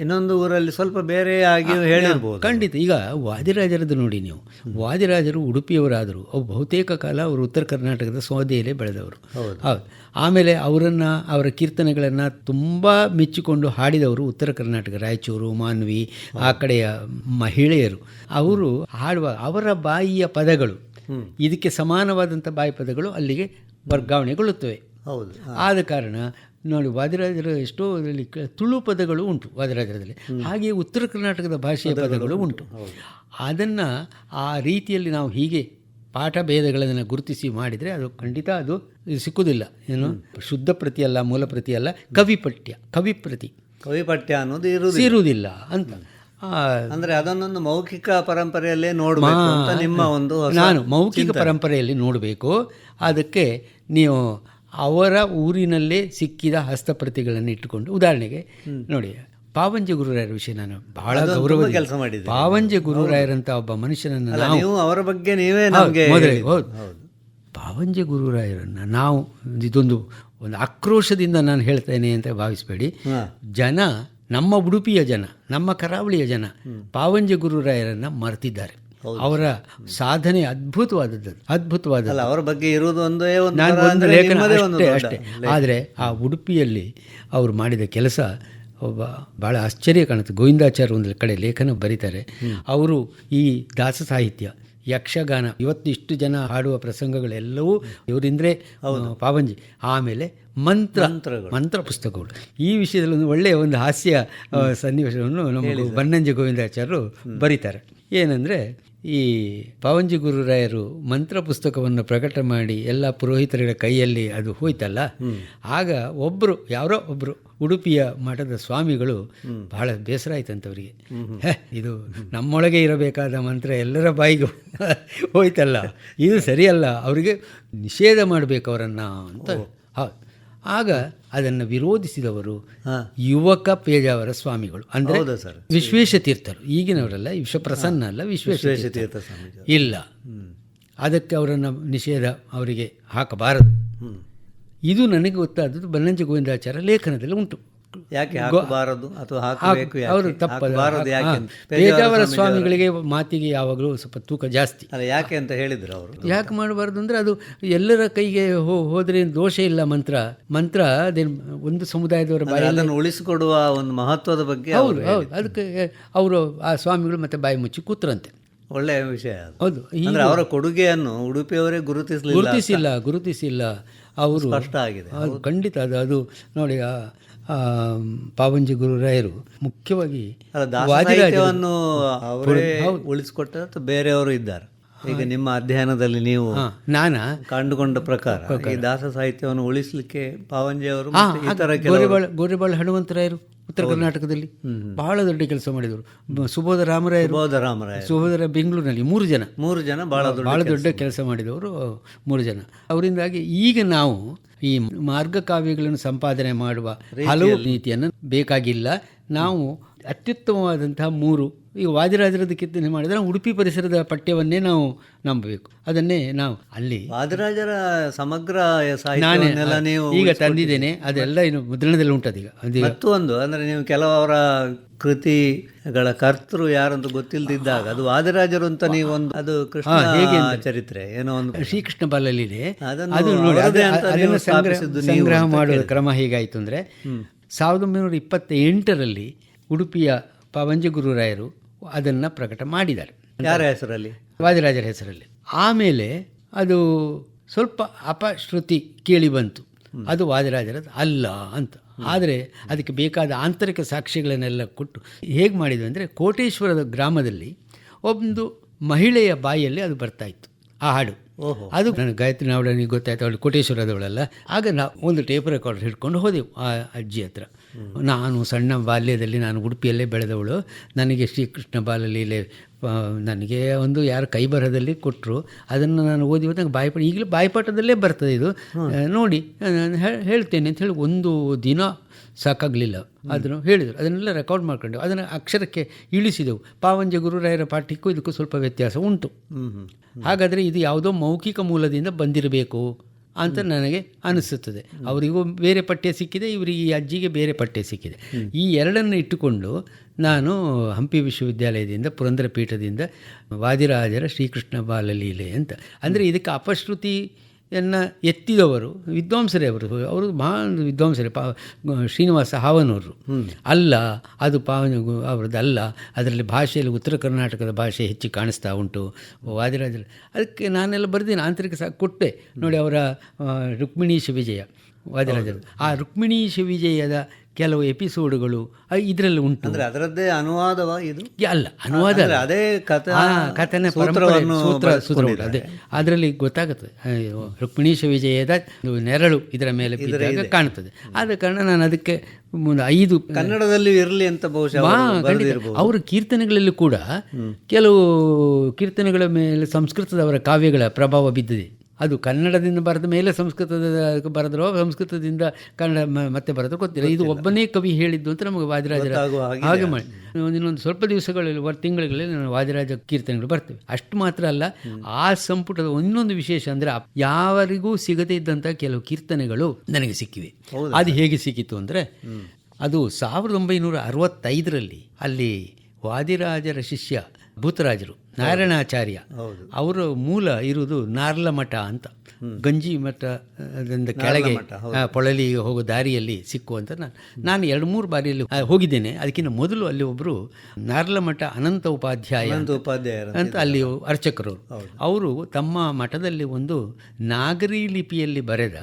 ಇನ್ನೊಂದು ಊರಲ್ಲಿ ಸ್ವಲ್ಪ ಬೇರೆ ಆಗಿ ಹೇಳಿರ್ಬೋದು. ಖಂಡಿತ. ಈಗ ವಾದಿರಾಜರದ್ದು ನೋಡಿ ನೀವು, ವಾದಿರಾಜರು ಉಡುಪಿಯವರಾದರು, ಅವು ಬಹುತೇಕ ಕಾಲ ಅವರು ಉತ್ತರ ಕರ್ನಾಟಕದ ಸೌದೆಯಲ್ಲೇ ಬೆಳೆದವರು. ಹೌದು. ಆಮೇಲೆ ಅವರನ್ನು, ಅವರ ಕೀರ್ತನೆಗಳನ್ನು ತುಂಬ ಮೆಚ್ಚಿಕೊಂಡು ಹಾಡಿದವರು ಉತ್ತರ ಕರ್ನಾಟಕ, ರಾಯಚೂರು, ಮಾನ್ವಿ ಆ ಕಡೆಯ ಮಹಿಳೆಯರು. ಅವರು ಹಾಡುವ ಅವರ ಬಾಯಿಯ ಪದಗಳು, ಇದಕ್ಕೆ ಸಮಾನವಾದಂಥ ಬಾಯಿ ಪದಗಳು ಅಲ್ಲಿಗೆ ವರ್ಗಾವಣೆಗೊಳ್ಳುತ್ತವೆ. ಹೌದು. ಆದ ಕಾರಣ ನೋಡಿ, ವಾದಿರಾಜರ ಎಷ್ಟೋ ಇದರಲ್ಲಿ ತುಳು ಪದಗಳು ಉಂಟು ವಾದಿರಾಜರದಲ್ಲಿ, ಹಾಗೆಯೇ ಉತ್ತರ ಕರ್ನಾಟಕದ ಭಾಷೆಯ ಪದಗಳು ಉಂಟು. ಅದನ್ನು ಆ ರೀತಿಯಲ್ಲಿ ನಾವು ಹೀಗೆ ಪಾಠ ಭೇದಗಳನ್ನು ಗುರುತಿಸಿ ಮಾಡಿದರೆ ಅದು ಖಂಡಿತ ಅದು ಸಿಕ್ಕುವುದಿಲ್ಲ. ಏನು ಶುದ್ಧ ಪ್ರತಿ ಅಲ್ಲ, ಮೂಲ ಪ್ರತಿ ಅಲ್ಲ, ಕವಿಪಠ್ಯ, ಕವಿಪಠ್ಯ ಅನ್ನೋದು ಇರುವುದಿಲ್ಲ ಅಂತ. ಅಂದರೆ ಅದನ್ನೊಂದು ಮೌಖಿಕ ಪರಂಪರೆಯಲ್ಲೇ ನೋಡಬೇಕು ಅಂತ ನಿಮ್ಮ ಒಂದು, ನಾನು ಮೌಖಿಕ ಪರಂಪರೆಯಲ್ಲಿ ನೋಡಬೇಕು. ಅದಕ್ಕೆ ನೀವು ಅವರ ಊರಿನಲ್ಲೇ ಸಿಕ್ಕಿದ ಹಸ್ತಪ್ರತಿಗಳನ್ನು ಇಟ್ಟುಕೊಂಡು, ಉದಾಹರಣೆಗೆ ನೋಡಿ, ಪಾವಂಜೆ ಗುರುರಾಯರ ವಿಷಯ ನಾನು ಬಹಳ ಗೌರವ ಕೆಲಸ ಮಾಡಿದ್ದೆ. ಪಾವಂಜೆ ಗುರುರಾಯರಂಥ ಒಬ್ಬ ಮನುಷ್ಯನನ್ನು ನಾವು ಅವರ ಬಗ್ಗೆ ನೀವೇ ಪಾವಂಜೆ ಗುರುರಾಯರನ್ನು ನಾವು ಒಂದು ಆಕ್ರೋಶದಿಂದ ನಾನು ಹೇಳ್ತೇನೆ ಅಂತ ಭಾವಿಸಬೇಡಿ. ಜನ, ನಮ್ಮ ಉಡುಪಿಯ ಜನ, ನಮ್ಮ ಕರಾವಳಿಯ ಜನ ಪಾವಂಜೆ ಗುರುರಾಯರನ್ನು ಮರೆತಿದ್ದಾರೆ. ಅವರ ಸಾಧನೆ ಅದ್ಭುತವಾದದ್ದು. ಅವರ ಬಗ್ಗೆ ಇರುವುದು ನಾನು ಒಂದು ಲೇಖನ ಅಷ್ಟೇ. ಆದರೆ ಆ ಉಡುಪಿಯಲ್ಲಿ ಅವರು ಮಾಡಿದ ಕೆಲಸ ಒಬ್ಬ ಭಾಳ ಆಶ್ಚರ್ಯ ಕಾಣುತ್ತೆ. ಗೋವಿಂದಾಚಾರ್ಯ ಒಂದು ಕಡೆ ಲೇಖನ ಬರೀತಾರೆ. ಅವರು ಈ ದಾಸ ಸಾಹಿತ್ಯ, ಯಕ್ಷಗಾನ, ಇವತ್ತು ಇಷ್ಟು ಜನ ಹಾಡುವ ಪ್ರಸಂಗಗಳೆಲ್ಲವೂ ಇವರಿಂದ್ರೆ ಪಾವಂಜಿ. ಆಮೇಲೆ ಮಂತ್ರ ಪುಸ್ತಕಗಳು. ಈ ವಿಷಯದಲ್ಲಿ ಒಂದು ಒಳ್ಳೆಯ ಒಂದು ಹಾಸ್ಯ ಸನ್ನಿವೇಶವನ್ನು ನಮ್ಮ ಬನ್ನಂಜೆ ಗೋವಿಂದಾಚಾರ್ಯರು ಬರೀತಾರೆ. ಏನಂದರೆ, ಈ ಪಾವಂಜಿ ಗುರುರಾಯರು ಮಂತ್ರ ಪುಸ್ತಕವನ್ನು ಪ್ರಕಟ ಮಾಡಿ ಎಲ್ಲ ಪುರೋಹಿತರ ಕೈಯಲ್ಲಿ ಅದು ಹೋಯ್ತಲ್ಲ, ಆಗ ಯಾರೋ ಒಬ್ಬರು ಉಡುಪಿಯ ಮಠದ ಸ್ವಾಮಿಗಳು ಬಹಳ ಬೇಸರ ಆಯ್ತಂತವರಿಗೆ. ಇದು ನಮ್ಮೊಳಗೆ ಇರಬೇಕಾದ ಮಂತ್ರ ಎಲ್ಲರ ಬಾಯಿಗೂ ಹೋಯ್ತಲ್ಲ, ಇದು ಸರಿಯಲ್ಲ, ಅವರಿಗೆ ನಿಷೇಧ ಮಾಡಬೇಕು ಅವರನ್ನು ಅಂತ. ಹೌದು. ಆಗ ಅದನ್ನು ವಿರೋಧಿಸಿದವರು ಯುವಕ ಪೇಜಾವರ ಸ್ವಾಮಿಗಳು, ಅಂದರೆ ವಿಶ್ವೇಶತೀರ್ಥರು. ಈಗಿನವರಲ್ಲ, ವಿಶ್ವಪ್ರಸನ್ನ ಅಲ್ಲ, ವಿಶ್ವೇಶತೀರ್ಥ ಇಲ್ಲ. ಅದಕ್ಕೆ ಅವರನ್ನು ನಿಷೇಧ ಅವರಿಗೆ ಹಾಕಬಾರದು. ಇದು ನನಗೆ ಗೊತ್ತಾದದ್ದು ಬನ್ನಂಜೆ ಗೋವಿಂದಾಚಾರ್ಯ ಲೇಖನದಲ್ಲಿ ಉಂಟು. ಯಾಕೆ ಹಾಕಬಾರದು ಅಥವಾ ಹಾಕಬೇಕು, ಅವರು ತಪ್ಪದ. ಪೇಜಾವರ ಸ್ವಾಮಿಗಳಿಗೆ ಮಾತಿಗೆ ಯಾವಾಗಲೂ ಸ್ವಲ್ಪ ತೂಕ ಜಾಸ್ತಿ. ಯಾಕೆ ಅಂತ ಹೇಳಿದ್ರು ಅವರು. ಯಾಕೆ ಮಾಡಬಾರ್ದು ಅಂದರೆ, ಅದು ಎಲ್ಲರ ಕೈಗೆ ಹೋದರೆ ದೋಷ ಇಲ್ಲ. ಮಂತ್ರ ಅದೇನು ಒಂದು ಸಮುದಾಯದವರ ಅದನ್ನು ಉಳಿಸಿಕೊಡುವ ಒಂದು ಮಹತ್ವದ ಬಗ್ಗೆ. ಹೌದು. ಅದಕ್ಕೆ ಅವರು ಆ ಸ್ವಾಮಿಗಳು ಮತ್ತೆ ಬಾಯಿ ಮುಚ್ಚಿ ಕೂತ್ರಂತೆ. ಒಳ್ಳೆಯ ವಿಷಯ. ಹೌದು. ಅವರ ಕೊಡುಗೆಯನ್ನು ಉಡುಪಿಯವರೇ ಗುರುತಿಸಿಲ್ಲ ಅವರು. ಸ್ಪಷ್ಟ ಆಗಿದೆ. ಅದು ಖಂಡಿತ. ಅದು ನೋಡಿ, ಪಾವಂಜಿ ಗುರುರಾಯರು ಮುಖ್ಯವಾಗಿ ಸಾಹಿತ್ಯವನ್ನು ಅವರೇ ಉಳಿಸಿಕೊಟ್ಟ ಅಥವಾ ಬೇರೆಯವರು ಇದ್ದಾರೆ? ಈಗ ನಿಮ್ಮ ಅಧ್ಯಯನದಲ್ಲಿ ನೀವು ಕಂಡುಕೊಂಡ ಪ್ರಕಾರ ಈ ದಾಸ ಸಾಹಿತ್ಯವನ್ನು ಉಳಿಸಲಿಕ್ಕೆ ಪಾವಂಜಿ ಅವರು, ಗೋರೆಬಾಳ ಹನುಮಂತರಾಯರು ಉತ್ತರ ಕರ್ನಾಟಕದಲ್ಲಿ ಬಹಳ ದೊಡ್ಡ ಕೆಲಸ ಮಾಡಿದರು. ಸುಬೋಧ ರಾಮರಾಯರು ಬೆಂಗಳೂರಿನಲ್ಲಿ 3 ಜನ ಬಹಳ ದೊಡ್ಡ ಕೆಲಸ ಮಾಡಿದವರು 3 ಜನ. ಅವರಿಂದಾಗಿ ಈಗ ನಾವು ಈ ಮಾರ್ಗಕಾವ್ಯಗಳನ್ನು ಸಂಪಾದನೆ ಮಾಡುವ ಹಲವು ನೀತಿಯನ್ನು ಬೇಕಾಗಿಲ್ಲ. ನಾವು ಅತ್ಯುತ್ತಮವಾದಂತಹ 3, ಈಗ ವಾದಿರಾಜರದ ಕೀರ್ತನೆ ಮಾಡಿದರೆ ಉಡುಪಿ ಪರಿಸರದ ಪಠ್ಯವನ್ನೇ ನಾವು ನಂಬಬೇಕು. ಅದನ್ನೇ ನಾವು ಅಲ್ಲಿ ವಾದಿರಾಜರ ಸಮಗ್ರ ಸಾಹಿತ್ಯವನ್ನೆಲ್ಲ ನೀವು ಈಗ ತಂದಿದ್ದೇನೆ. ಅದೆಲ್ಲ ಇನ್ನು ಮುದ್ರಣದಲ್ಲಿ ಉಂಟದೀಗ. ಮತ್ತೊಂದು ಅಂದರೆ, ನೀವು ಕೆಲವರ ಕೃತಿಗಳ ಕರ್ತೃ ಯಾರಂತ ಗೊತ್ತಿಲ್ಲದಿದ್ದಾಗ ಅದು ವಾದಿರಾಜರು ಅಂತ ನೀವು ಒಂದು, ಅದು ಕೃಷ್ಣ ಹೇಗೆ ಚರಿತ್ರೆ ಏನೋ ಒಂದು ಶ್ರೀಕೃಷ್ಣ ಬಾಲಲೀಲೆ, ಅದು ನೋಡಿ ಅದನ್ನು ಸಂಗ್ರಹ ಮಾಡುವ ಕ್ರಮ ಹೇಗಾಯಿತು ಅಂದರೆ, 1928ರಲ್ಲಿ ಉಡುಪಿಯ ಪಾವಂಜಿ ಗುರುರಾಯರು ಅದನ್ನು ಪ್ರಕಟ ಮಾಡಿದ್ದಾರೆ. ಯಾರ ಹೆಸರಲ್ಲಿ? ವಾದಿರಾಜರ ಹೆಸರಲ್ಲಿ. ಆಮೇಲೆ ಅದು ಸ್ವಲ್ಪ ಅಪಶ್ರುತಿ ಕೇಳಿ ಬಂತು, ಅದು ವಾದಿರಾಜರದ್ದು ಅಲ್ಲ ಅಂತ. ಆದರೆ ಅದಕ್ಕೆ ಬೇಕಾದ ಆಂತರಿಕ ಸಾಕ್ಷ್ಯಗಳನ್ನೆಲ್ಲ ಕೊಟ್ಟು ಹೇಗೆ ಮಾಡಿದ್ವಿ ಅಂದರೆ, ಕೋಟೇಶ್ವರದ ಗ್ರಾಮದಲ್ಲಿ ಒಂದು ಮಹಿಳೆಯ ಬಾಯಿಯಲ್ಲಿ ಅದು ಬರ್ತಾಯಿತ್ತು ಆ ಹಾಡು. ಅದು ನನಗೆ ಗಾಯತ್ರಿ ನಾವಳಿಗೆ ಗೊತ್ತಾಯ್ತು, ಅವಳು ಕೋಟೇಶ್ವರದವಳಲ್ಲ. ಆಗ ನಾವು ಒಂದು ಟೇಪ್ ರೆಕಾರ್ಡರ್ ಹಿಡ್ಕೊಂಡು ಹೋದೆವು ಆ ಅಜ್ಜಿ ಹತ್ರ. ನಾನು ಸಣ್ಣ ಬಾಲ್ಯದಲ್ಲಿ, ನಾನು ಉಡುಪಿಯಲ್ಲೇ ಬೆಳೆದವಳು, ನನಗೆ ಶ್ರೀಕೃಷ್ಣ ಬಾಲಲೀಲೆ ನನಗೆ ಒಂದು ಯಾರು ಕೈ ಬರಹದಲ್ಲಿ ಕೊಟ್ಟರು, ಅದನ್ನು ನಾನು ಓದಿ ನಂಗೆ ಈಗಲೂ ಬಾಯಿಪಾಠದಲ್ಲೇ ಬರ್ತದೆ ಇದು ನೋಡಿ, ನಾನು ಹೇಳ್ತೇನೆ ಅಂತ ಹೇಳಿ ಒಂದು ದಿನ ಸಾಕಾಗಲಿಲ್ಲ. ಅದನ್ನು ಹೇಳಿದರು, ಅದನ್ನೆಲ್ಲ ರೆಕಾರ್ಡ್ ಮಾಡ್ಕೊಂಡು ಅದನ್ನು ಅಕ್ಷರಕ್ಕೆ ಇಳಿಸಿದೆವು. ಪಾವಂಜ ಗುರುರಾಯರ ಪಾಠಕ್ಕೂ ಇದಕ್ಕೂ ಸ್ವಲ್ಪ ವ್ಯತ್ಯಾಸ ಉಂಟು. ಹಾಗಾದರೆ ಇದು ಯಾವುದೋ ಮೌಖಿಕ ಮೂಲದಿಂದ ಬಂದಿರಬೇಕು ಅಂತ ನನಗೆ ಅನಿಸುತ್ತದೆ. ಅವರಿಗೂ ಬೇರೆ ಪಠ್ಯ ಸಿಕ್ಕಿದೆ, ಇವರಿಗೆ ಈ ಅಜ್ಜಿಗೆ ಬೇರೆ ಪಠ್ಯ ಸಿಕ್ಕಿದೆ. ಈ ಎರಡನ್ನು ಇಟ್ಟುಕೊಂಡು ನಾನು ಹಂಪಿ ವಿಶ್ವವಿದ್ಯಾಲಯದಿಂದ ಪುರಂದರ ಪೀಠದಿಂದ ವಾದಿರಾಜರ ಶ್ರೀಕೃಷ್ಣ ಬಾಲಲೀಲೆ ಅಂತ, ಅಂದರೆ ಇದಕ್ಕೆ ಅಪಶ್ರುತಿಯನ್ನು ಎತ್ತಿದವರು ವಿದ್ವಾಂಸರೇ. ಅವರು ಮಹಾನ್ ವಿದ್ವಾಂಸರೇ. ಶ್ರೀನಿವಾಸ ಹಾವನವರು ಅಲ್ಲ, ಅದು ಅವರದ್ದಲ್ಲ, ಅದರಲ್ಲಿ ಭಾಷೆಯಲ್ಲಿ ಉತ್ತರ ಕರ್ನಾಟಕದ ಭಾಷೆ ಹೆಚ್ಚು ಕಾಣಿಸ್ತಾ ಉಂಟು ವಾದಿರಾಜರ. ಅದಕ್ಕೆ ನಾನೆಲ್ಲ ಬರೆದಿನ ಆಂತರಿಕ ಕೊಟ್ಟೆ ನೋಡಿ. ಅವರ ರುಕ್ಮಿಣೀಶ ವಿಜಯ ವಾದಿರಾಜರು, ಆ ರುಕ್ಮಿಣೀಶ ವಿಜಯದ ಕೆಲವು ಎಪಿಸೋಡುಗಳು ಇದರಲ್ಲಿ ಉಂಟು. ಅಂದರೆ ಅದರದ್ದೇ ಅನುವಾದವಾ ಇದು? ಅಲ್ಲ, ಅನುವಾದ ಅದೇ ಕಥನ ಸೂತ್ರ ಅದೇ ಅದರಲ್ಲಿ ಗೊತ್ತಾಗುತ್ತದೆ. ರುಕ್ಮಿಣೀಶ ವಿಜಯದ ನೆರಳು ಇದರ ಮೇಲೆ ಬಿದ್ದಾಗ ಕಾಣುತ್ತದೆ. ಆದ ಕಾರಣ ನಾನು ಅದಕ್ಕೆ 5 ಕನ್ನಡದಲ್ಲಿ ಇರಲಿ ಅಂತ ಬಹುಶಃ ಅವರ ಕೀರ್ತನೆಗಳಲ್ಲಿ ಕೂಡ ಕೆಲವು ಕೀರ್ತನೆಗಳ ಮೇಲೆ ಸಂಸ್ಕೃತದವರ ಕಾವ್ಯಗಳ ಪ್ರಭಾವ ಬಿದ್ದಿದೆ. ಅದು ಕನ್ನಡದಿಂದ ಬರೆದ ಮೇಲೆ ಸಂಸ್ಕೃತದ ಬರೆದ್ರೋ ಸಂಸ್ಕೃತದಿಂದ ಕನ್ನಡ ಮತ್ತೆ ಬರೆದ್ರೋ ಗೊತ್ತಿಲ್ಲ. ಇದು ಒಬ್ಬನೇ ಕವಿ ಹೇಳಿದ್ದು ಅಂತ ನಮಗೆ ವಾದಿರಾಜರ ಹಾಗೆ ಮಾಡಿ ಇನ್ನೊಂದು ಸ್ವಲ್ಪ ದಿವಸಗಳಲ್ಲಿ ತಿಂಗಳಲ್ಲಿ ನಾನು ವಾದಿರಾಜ ಕೀರ್ತನೆಗಳು ಬರ್ತವೆ. ಅಷ್ಟು ಮಾತ್ರ ಅಲ್ಲ, ಆ ಸಂಪುಟದ ಇನ್ನೊಂದು ವಿಶೇಷ ಅಂದರೆ ಯಾರಿಗೂ ಸಿಗದೇ ಇದ್ದಂಥ ಕೆಲವು ಕೀರ್ತನೆಗಳು ನನಗೆ ಸಿಕ್ಕಿವೆ. ಅದು ಹೇಗೆ ಸಿಕ್ಕಿತು ಅಂದರೆ, ಅದು 1965ರಲ್ಲಿ ಅಲ್ಲಿ ವಾದಿರಾಜರ ಶಿಷ್ಯ ಭೂತರಾಜರು ನಾರಾಯಣಾಚಾರ್ಯ ಅವರ ಮೂಲ ಇರುವುದು ನಾರ್ಲಮಠ ಅಂತ, ಗಂಜಿ ಮಠದಿಂದ ಕೆಳಗೆ ಪೊಳಲಿಗೆ ಹೋಗೋ ದಾರಿಯಲ್ಲಿ ಸಿಕ್ಕುವಂತ. ನಾನು 2-3 ಬಾರಿಯಲ್ಲಿ ಹೋಗಿದ್ದೇನೆ. ಅದಕ್ಕಿಂತ ಮೊದಲು ಅಲ್ಲಿ ಒಬ್ಬರು ನಾರ್ಲಮಠ ಅನಂತ ಉಪಾಧ್ಯಾಯ ಅಂತ ಅಲ್ಲಿ ಅರ್ಚಕರು, ಅವರು ತಮ್ಮ ಮಠದಲ್ಲಿ ಒಂದು ನಾಗರಿ ಲಿಪಿಯಲ್ಲಿ ಬರೆದ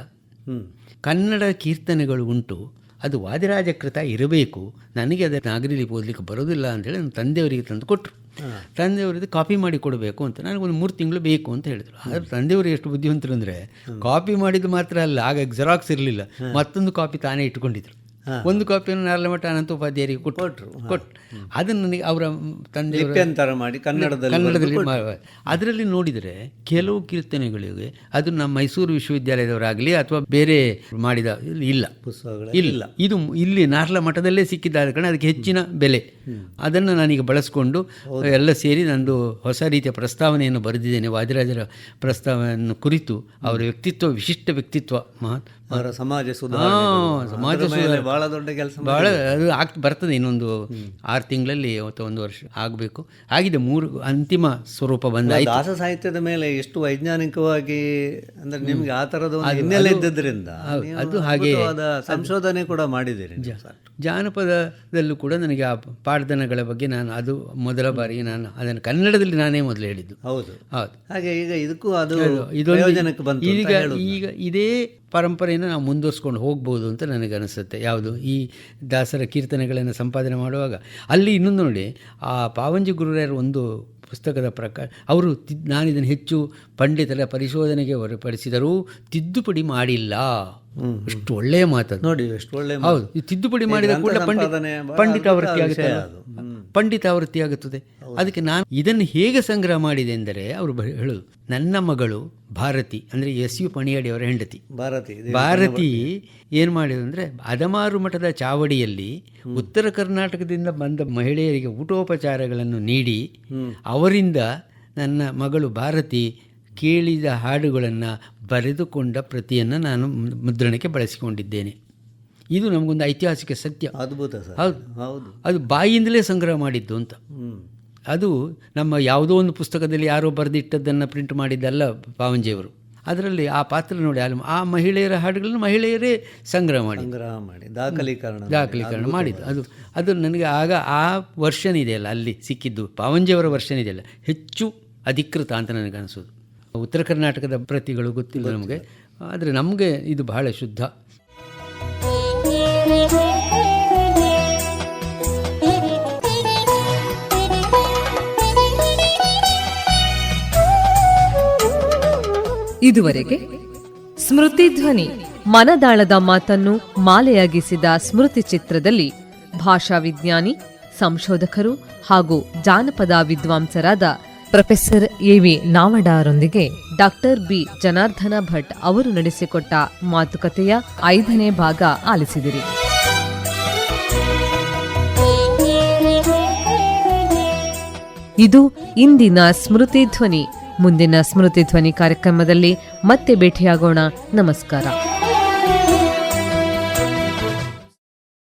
ಕನ್ನಡ ಕೀರ್ತನೆಗಳು ಉಂಟು. ಅದು ವಾದಿರಾಜಕೃತ ಇರಬೇಕು, ನನಗೆ ಅದರ ನಾಗರಿ ಲಿಪಿ ಓದಲಿಕ್ಕೆ ಬರೋದಿಲ್ಲ ಅಂತೇಳಿ ನನ್ನ ತಂದೆಯವರಿಗೆ ತಂದು ಕೊಟ್ಟರು. ತಂದೆಯವರಿಗೆ ಕಾಪಿ ಮಾಡಿ ಕೊಡಬೇಕು ಅಂತ, ನನಗೊಂದು 3 ತಿಂಗಳು ಬೇಕು ಅಂತ ಹೇಳಿದರು. ಆದರೆ ತಂದೆಯವರು ಎಷ್ಟು ಬುದ್ಧಿವಂತರು ಅಂದರೆ, ಕಾಪಿ ಮಾಡಿದ್ದು ಮಾತ್ರ ಅಲ್ಲ, ಆಗ ಜೆರಾಕ್ಸ್ ಇರಲಿಲ್ಲ, ಮತ್ತೊಂದು ಕಾಪಿ ತಾನೇ ಇಟ್ಟುಕೊಂಡಿದ್ರು. ಒಂದು ಕಾಪಿಯನ್ನು ನಾರ್ಲಮಠ ಅನಂತ ಉಪಾಧ್ಯಾಯರಿಗೆ ಕೊಟ್ಟು ಅದನ್ನು ನನಗೆ ಅವರ ತಂದೆಯವರು ಮಾಡಿ ಕನ್ನಡದಲ್ಲಿ ಅದರಲ್ಲಿ ನೋಡಿದರೆ ಕೆಲವು ಕೀರ್ತನೆಗಳಿಗೆ ಅದು ನಮ್ಮ ಮೈಸೂರು ವಿಶ್ವವಿದ್ಯಾಲಯದವರಾಗಲಿ ಅಥವಾ ಬೇರೆ ಮಾಡಿದ ಇಲ್ಲ. ಇದು ಇಲ್ಲಿ ನಾರ್ಲಮಠದಲ್ಲೇ ಸಿಕ್ಕಿದ್ದಾದ ಕಾರಣ ಅದಕ್ಕೆ ಹೆಚ್ಚಿನ ಬೆಲೆ. ಅದನ್ನು ನಾನೀಗ ಬಳಸಿಕೊಂಡು ಎಲ್ಲ ಸೇರಿ ನಂದು ಹೊಸ ರೀತಿಯ ಪ್ರಸ್ತಾವನೆಯನ್ನು ಬರೆದಿದ್ದೇನೆ. ವಾದಿರಾಜರ ಪ್ರಸ್ತಾವನೆಯನ್ನು ಕುರಿತು ಅವರ ವ್ಯಕ್ತಿತ್ವ, ವಿಶಿಷ್ಟ ವ್ಯಕ್ತಿತ್ವ, ಅವರ ಸಮಾಜ ಸುಧಾರಣೆ ಬಹಳ ದೊಡ್ಡ ಕೆಲಸ, ಬಹಳ ಅದು ಬರ್ತದೆ. ಇನ್ನೊಂದು 6 ತಿಂಗಳಲ್ಲಿ ಅಥವಾ 1 ವರ್ಷ ಆಗಬೇಕು. ಆಗಿದೆ, 3 ಅಂತಿಮ ಸ್ವರೂಪ ಬಂದಾಯಿತು. ದಾಸ ಸಾಹಿತ್ಯದ ಮೇಲೆ ಎಷ್ಟು ವೈಜ್ಞಾನಿಕವಾಗಿ ಅಂದರೆ ನಿಮಗೆ ಆ ಥರದ ಹಿನ್ನೆಲೆ ಇದ್ದದ್ರಿಂದ ಅದು ಹಾಗೆ ಸಂಶೋಧನೆ ಕೂಡ ಮಾಡಿದ್ದೀರಿ. ಜಾನಪದದಲ್ಲೂ ಕೂಡ ನನಗೆ ಆ ಪಾಡ್ದನಗಳ ಬಗ್ಗೆ ನಾನು ಅದು ಮೊದಲ ಬಾರಿಗೆ ನಾನು ಅದನ್ನು ಕನ್ನಡದಲ್ಲಿ ನಾನೇ ಮೊದಲು ಹೇಳಿದ್ದು. ಹೌದು. ಹಾಗೆ ಈಗ ಇದಕ್ಕೂ ಅದು ಈಗ ಇದೇ ಪರಂಪರೆಯನ್ನು ನಾವು ಮುಂದುವರಿಸ್ಕೊಂಡು ಹೋಗ್ಬೋದು ಅಂತ ನನಗೆ ಅನಿಸುತ್ತೆ. ಯಾವುದು ಈ ದಾಸರ ಕೀರ್ತನೆಗಳನ್ನು ಸಂಪಾದನೆ ಮಾಡುವಾಗ ಅಲ್ಲಿ ಇನ್ನೊಂದು ನೋಡಿ, ಆ ಪಾವಂಜಿ ಗುರುರಾಯರ ಒಂದು ಪುಸ್ತಕದ ಪ್ರಕಾರ ಅವರು ನಾನಿದನ್ನು ಹೆಚ್ಚು ಪಂಡಿತರ ಪರಿಶೋಧನೆಗೆ ಹೊರಪಡಿಸಿದರೂ ತಿದ್ದುಪಡಿ ಮಾಡಿಲ್ಲ. ಎಷ್ಟು ಒಳ್ಳೆಯ ಮಾತು ನೋಡಿ, ಎಷ್ಟು ಒಳ್ಳೆಯ. ಹೌದು, ತಿದ್ದುಪಡಿ ಮಾಡಿದ ಕೂಡ ಪಂಡಿತಾವೃತ್ತಿ ಆಗುತ್ತದೆ. ಅದಕ್ಕೆ ನಾನು ಇದನ್ನು ಹೇಗೆ ಸಂಗ್ರಹ ಮಾಡಿದೆ ಎಂದರೆ, ಅವರು ಹೇಳೋದು, ನನ್ನ ಮಗಳು ಭಾರತಿ ಅಂದರೆ SU ಪಣಿಯಾಡಿ ಅವರ ಹೆಂಡತಿ ಭಾರತಿ ಏನು ಮಾಡಿದ್ರು ಅಂದರೆ, ಅದಮಾರು ಮಠದ ಚಾವಡಿಯಲ್ಲಿ ಉತ್ತರ ಕರ್ನಾಟಕದಿಂದ ಬಂದ ಮಹಿಳೆಯರಿಗೆ ಊಟೋಪಚಾರಗಳನ್ನು ನೀಡಿ ಅವರಿಂದ ನನ್ನ ಮಗಳು ಭಾರತಿ ಕೇಳಿದ ಹಾಡುಗಳನ್ನು ಬರೆದುಕೊಂಡ ಪ್ರತಿಯನ್ನು ನಾನು ಮುದ್ರಣಕ್ಕೆ ಬಳಸಿಕೊಂಡಿದ್ದೇನೆ. ಇದು ನಮಗೊಂದು ಐತಿಹಾಸಿಕ ಸತ್ಯ. ಅದ್ಭುತ ಸರ್. ಹೌದು, ಅದು ಬಾಯಿಯಿಂದಲೇ ಸಂಗ್ರಹ ಮಾಡಿದ್ದು ಅಂತ. ಅದು ನಮ್ಮ ಯಾವುದೋ ಒಂದು ಪುಸ್ತಕದಲ್ಲಿ ಯಾರೋ ಬರೆದಿಟ್ಟದ್ದನ್ನು ಪ್ರಿಂಟ್ ಮಾಡಿದ್ದಲ್ಲ ಪಾವಂಜೆಯವರು. ಅದರಲ್ಲಿ ಆ ಪಾತ್ರ ನೋಡಿ, ಆ ಮಹಿಳೆಯರ ಹಾಡುಗಳನ್ನು ಮಹಿಳೆಯರೇ ಸಂಗ್ರಹ ಮಾಡಿ ದಾಖಲೀಕರಣ ಮಾಡಿದ್ದು. ಅದು ನನಗೆ ಆಗ ಆ ವರ್ಷನ್ ಇದೆಯಲ್ಲ ಅಲ್ಲಿ ಸಿಕ್ಕಿದ್ದು, ಪಾವಂಜೆಯವರ ವರ್ಷನ್ ಇದೆಯಲ್ಲ, ಹೆಚ್ಚು ಅಧಿಕೃತ ಅಂತ ನನಗೆ ಅನಿಸೋದು. ಉತ್ತರ ಕರ್ನಾಟಕದ ಪ್ರತಿಗಳು ಗೊತ್ತಿಲ್ಲ ನಮಗೆ, ಆದರೆ ನಮಗೆ ಇದು ಬಹಳ ಶುದ್ಧ. ಇದುವರೆಗೆ ಸ್ಮೃತಿ ಧ್ವನಿ, ಮನದಾಳದ ಮಾತನ್ನು ಮಾಲೆಯಾಗಿಸಿದ ಸ್ಮೃತಿ ಚಿತ್ರದಲ್ಲಿ ಭಾಷಾ ವಿಜ್ಞಾನಿ, ಸಂಶೋಧಕರು ಹಾಗೂ ಜಾನಪದ ವಿದ್ವಾಂಸರಾದ ಪ್ರೊಫೆಸರ್ ಎ.ವಿ. ನಾವಡರೊಂದಿಗೆ ಡಾಕ್ಟರ್ ಬಿ. ಜನಾರ್ದನ ಭಟ್ ಅವರು ನಡೆಸಿಕೊಟ್ಟ ಮಾತುಕತೆಯ 5ನೇ ಭಾಗ ಆಲಿಸಿದಿರಿ. ಇದು ಇಂದಿನ ಸ್ಮೃತಿ ಧ್ವನಿ. ಮುಂದಿನ ಸ್ಮೃತಿ ಧ್ವನಿ ಕಾರ್ಯಕ್ರಮದಲ್ಲಿ ಮತ್ತೆ ಭೇಟಿಯಾಗೋಣ. ನಮಸ್ಕಾರ.